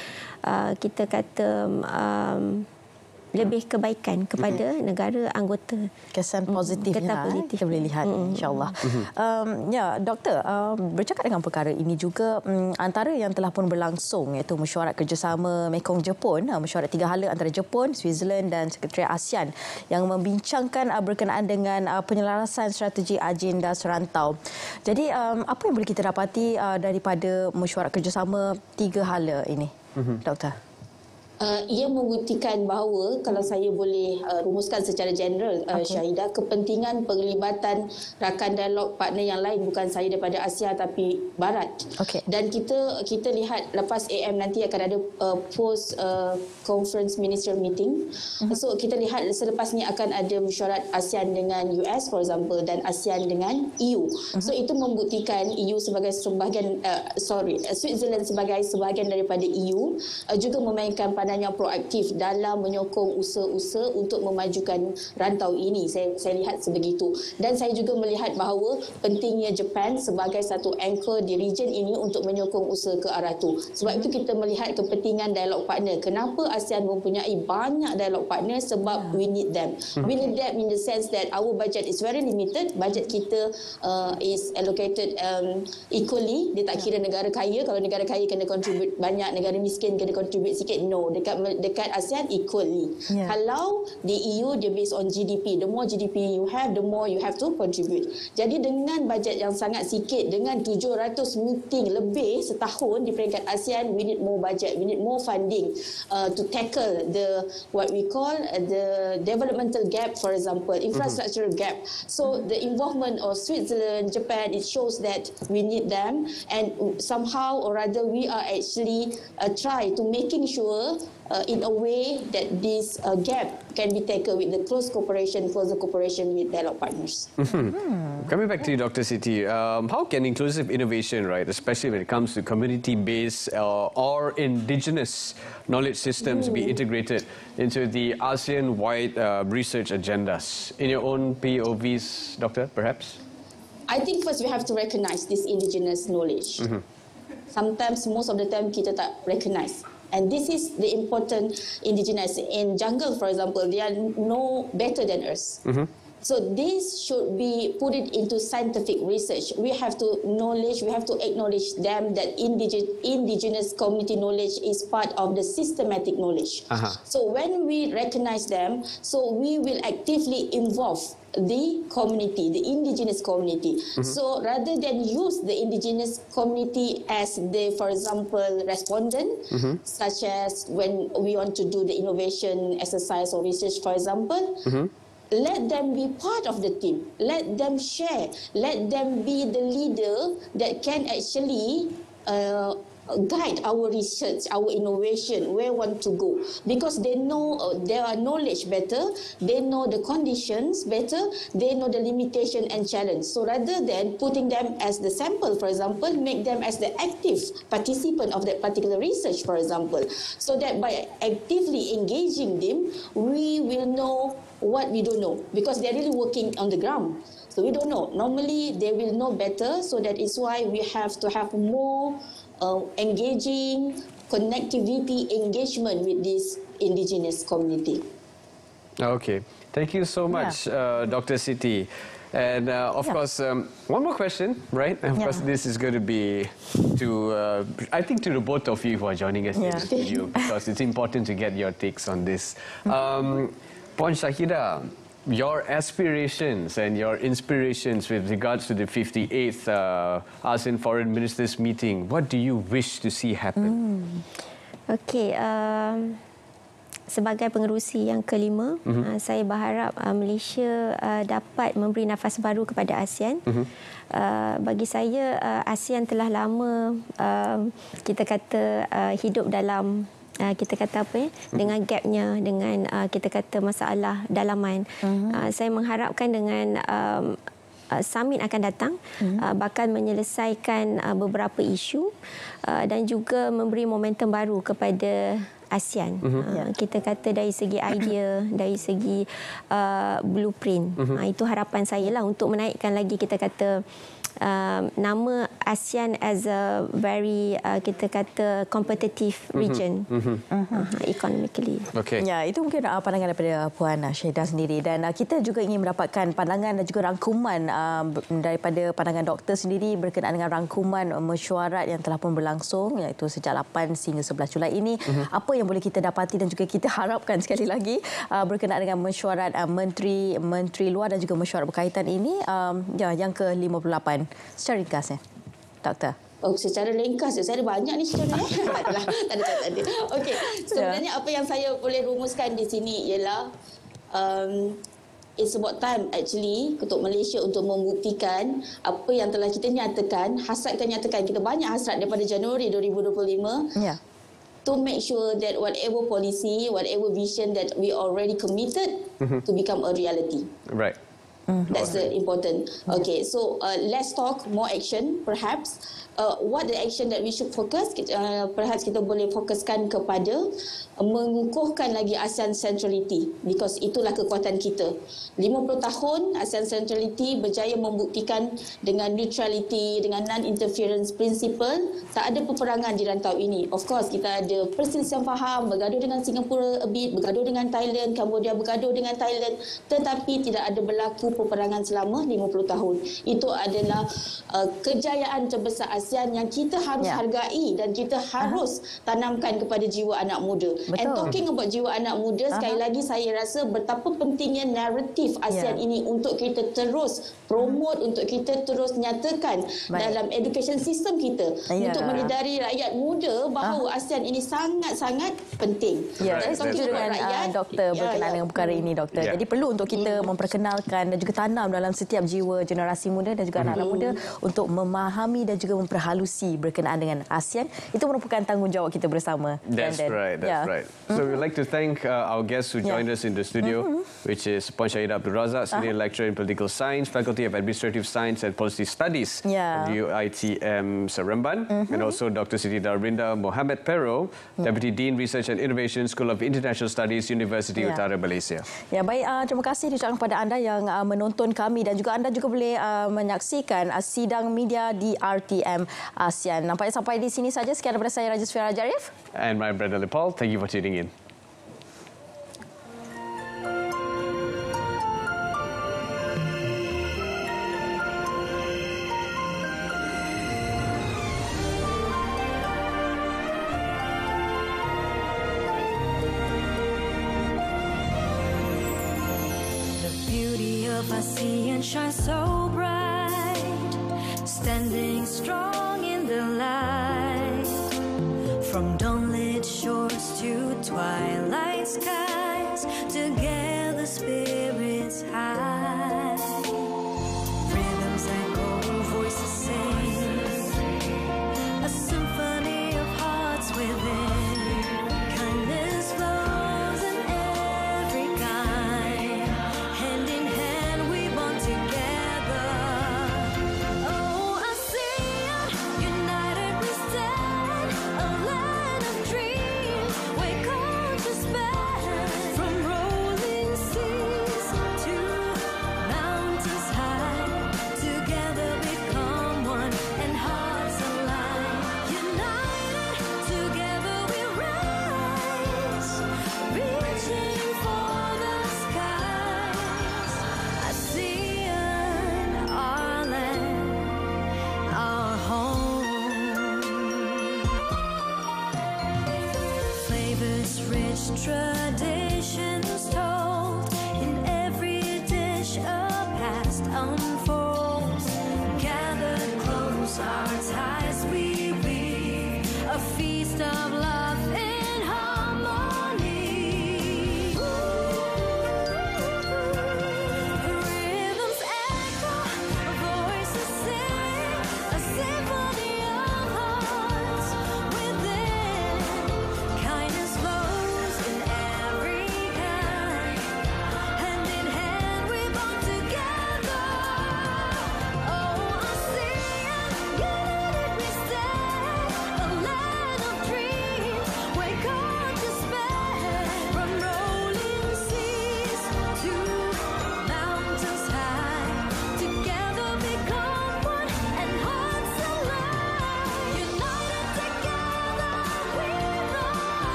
kita kata lebih kebaikan kepada negara anggota. Kesan positifnya kita boleh lihat insya-Allah. Ya, doktor, bercakap dengan perkara ini juga antara yang telah pun berlangsung iaitu mesyuarat kerjasama Mekong Jepun, mesyuarat 3 hala antara Jepun, Switzerland dan Sekretariat ASEAN yang membincangkan berkenaan dengan penyelarasan strategi agenda serantau. Jadi apa yang boleh kita dapati daripada mesyuarat kerjasama 3 hala ini, doktor? Ia membuktikan bahawa kalau saya boleh rumuskan secara general, Syahidah, kepentingan penglibatan rakan dialog partner yang lain bukan saya daripada Asia tapi Barat. Dan kita lihat lepas AM nanti akan ada post conference ministerial meeting. So kita lihat selepas ni akan ada mesyuarat ASEAN dengan US for example dan ASEAN dengan EU. So itu membuktikan EU sebagai sebahagian Switzerland sebagai sebahagian daripada EU juga memainkan pandangan yang proaktif dalam menyokong usaha-usaha untuk memajukan rantau ini. Saya lihat sebegitu. Dan saya juga melihat bahawa pentingnya Japan sebagai satu anchor di region ini untuk menyokong usaha ke arah itu. Sebab itu kita melihat kepentingan dialog partner. Kenapa ASEAN mempunyai banyak dialog partner? Sebab we need them. We need them in the sense that our budget is very limited. Budget kita is allocated equally. Dia tak kira negara kaya. Kalau negara kaya kena contribute banyak, negara miskin kena contribute sikit. No. Dekat ASEAN equally. Kalau di EU dia based on GDP. The more GDP you have, the more you have to contribute. Jadi dengan bajet yang sangat sikit, dengan 700 meeting lebih setahun di peringkat ASEAN, we need more budget, we need more funding to tackle the what we call the developmental gap, for example, infrastructure gap. So the involvement of Switzerland, Japan, it shows that we need them, and somehow or rather we are actually try to making sure in a way that this gap can be tackled with the closer cooperation with dialog partners. Coming back to you, Dr. Siti, how can inclusive innovation, right, especially when it comes to community-based or indigenous knowledge systems, be integrated into the ASEAN-wide research agendas? In your own POVs, Doctor, perhaps? I think first we have to recognize this indigenous knowledge. Sometimes, most of the time, kita tak recognize. And this is the important indigenous. In jungle, for example, they are no better than us. So this should be put it into scientific research. We have to acknowledge them that indigenous community knowledge is part of the systematic knowledge. So when we recognize them, so we will actively involve the community, the indigenous community. So rather than use the indigenous community as the, for example, respondent, such as when we want to do the innovation exercise or research, for example, let them be part of the team. Let them share. Let them be the leader that can actually guide our research, our innovation, where we want to go. Because they know their knowledge better, they know the conditions better, they know the limitation and challenge. So rather than putting them as the sample, for example, make them as the active participant of that particular research, for example. So that by actively engaging them, we will know what we don't know, because they're really working on the ground. So we don't know. Normally, they will know better, so that is why we have to have more engaging connectivity engagement with this indigenous community. Okay, thank you so much, Dr. Siti. And of course, one more question, right? Of course, this is going to be to, I think, to the both of you who are joining us in the studio, because it's important to get your takes on this. Puan Syahidah, your aspirations and your inspirations with regards to the 58th ASEAN Foreign Ministers meeting. What do you wish to see happen? Okey, sebagai pengerusi yang kelima, saya berharap Malaysia dapat memberi nafas baru kepada ASEAN. Bagi saya, ASEAN telah lama kita kata hidup dalam kita kata apa dengan gapnya, dengan kita kata masalah dalaman. Saya mengharapkan dengan summit akan datang bakal menyelesaikan beberapa isu dan juga memberi momentum baru kepada ASEAN. Kita kata dari segi idea, dari segi blueprint. Itu harapan saya lah untuk menaikkan lagi kita kata nama ASEAN as a very kita kata competitive region economically. Okay. Ya, itu mungkin pandangan daripada Puan Syahidah sendiri, dan kita juga ingin mendapatkan pandangan dan juga rangkuman daripada pandangan doktor sendiri berkenaan dengan rangkuman mesyuarat yang telah pun berlangsung, iaitu sejak 8 hingga 11 Julai ini. Apa yang boleh kita dapati dan juga kita harapkan sekali lagi berkenaan dengan mesyuarat menteri luar dan juga mesyuarat berkaitan ini yang ke-58. Secara ringkasnya, Doktor. Oh, secara ringkas, saya ada banyak ni sebenarnya. Tak ada. Okey, sebenarnya apa yang saya boleh rumuskan di sini ialah it's about time actually untuk Malaysia untuk membuktikan apa yang telah kita nyatakan, hasrat kita nyatakan. Kita banyak hasrat daripada Januari 2025. Ya. To make sure that whatever policy, whatever vision that we already committed to become a reality. Right. That's the important. Okay, so less talk, more action, perhaps. What the action that we should focus? Perhaps kita boleh fokuskan kepada mengukuhkan lagi ASEAN centrality, because itulah kekuatan kita. 50 tahun ASEAN centrality berjaya membuktikan dengan neutrality, dengan non-interference principle, tak ada peperangan di rantau ini. Of course, kita ada perselisihan faham, bergaduh dengan Singapura a bit, bergaduh dengan Thailand, Cambodia bergaduh dengan Thailand, tetapi tidak ada berlaku peperangan selama 50 tahun. Itu adalah kejayaan terbesar ASEAN yang kita harus hargai dan kita harus tanamkan kepada jiwa anak muda. Betul. And talking about jiwa anak muda, sekali lagi saya rasa betapa pentingnya naratif ASEAN ini untuk kita terus promote, untuk kita terus nyatakan dalam education system kita, untuk menyedari rakyat muda bahawa ASEAN ini sangat-sangat penting. Ya, setuju dengan doktor berkenaan dengan perkara ini, doktor. Jadi perlu untuk kita memperkenalkan dan juga tanam dalam setiap jiwa generasi muda dan juga anak-anak muda untuk memahami dan juga memperhalusi berkenaan dengan ASEAN. Itu merupakan tanggungjawab kita bersama. That's right. That's right. So we'd like to thank our guests who joined us in the studio, which is Puan Syahidah Abdul Razak, Senior Lecturer in Political Science, Faculty of Administrative Science and Policy Studies, UiTM Seremban, and also Dr. Siti Darwinda Mohamed Pero, Deputy Dean Research and Innovation, School of International Studies, Universiti Utara Malaysia. Ya, baik. Terima kasih diucapkan kepada anda yang menonton kami, dan juga anda juga boleh menyaksikan sidang media di RTM ASEAN. Nampaknya sampai di sini saja. Sekian daripada saya, Raja Sfira Jarif. And my brother Paul. Thank you for tuning in. ASEAN shines so bright, standing strong in the light. From dawnlit shores to twilight skies, together spirits high.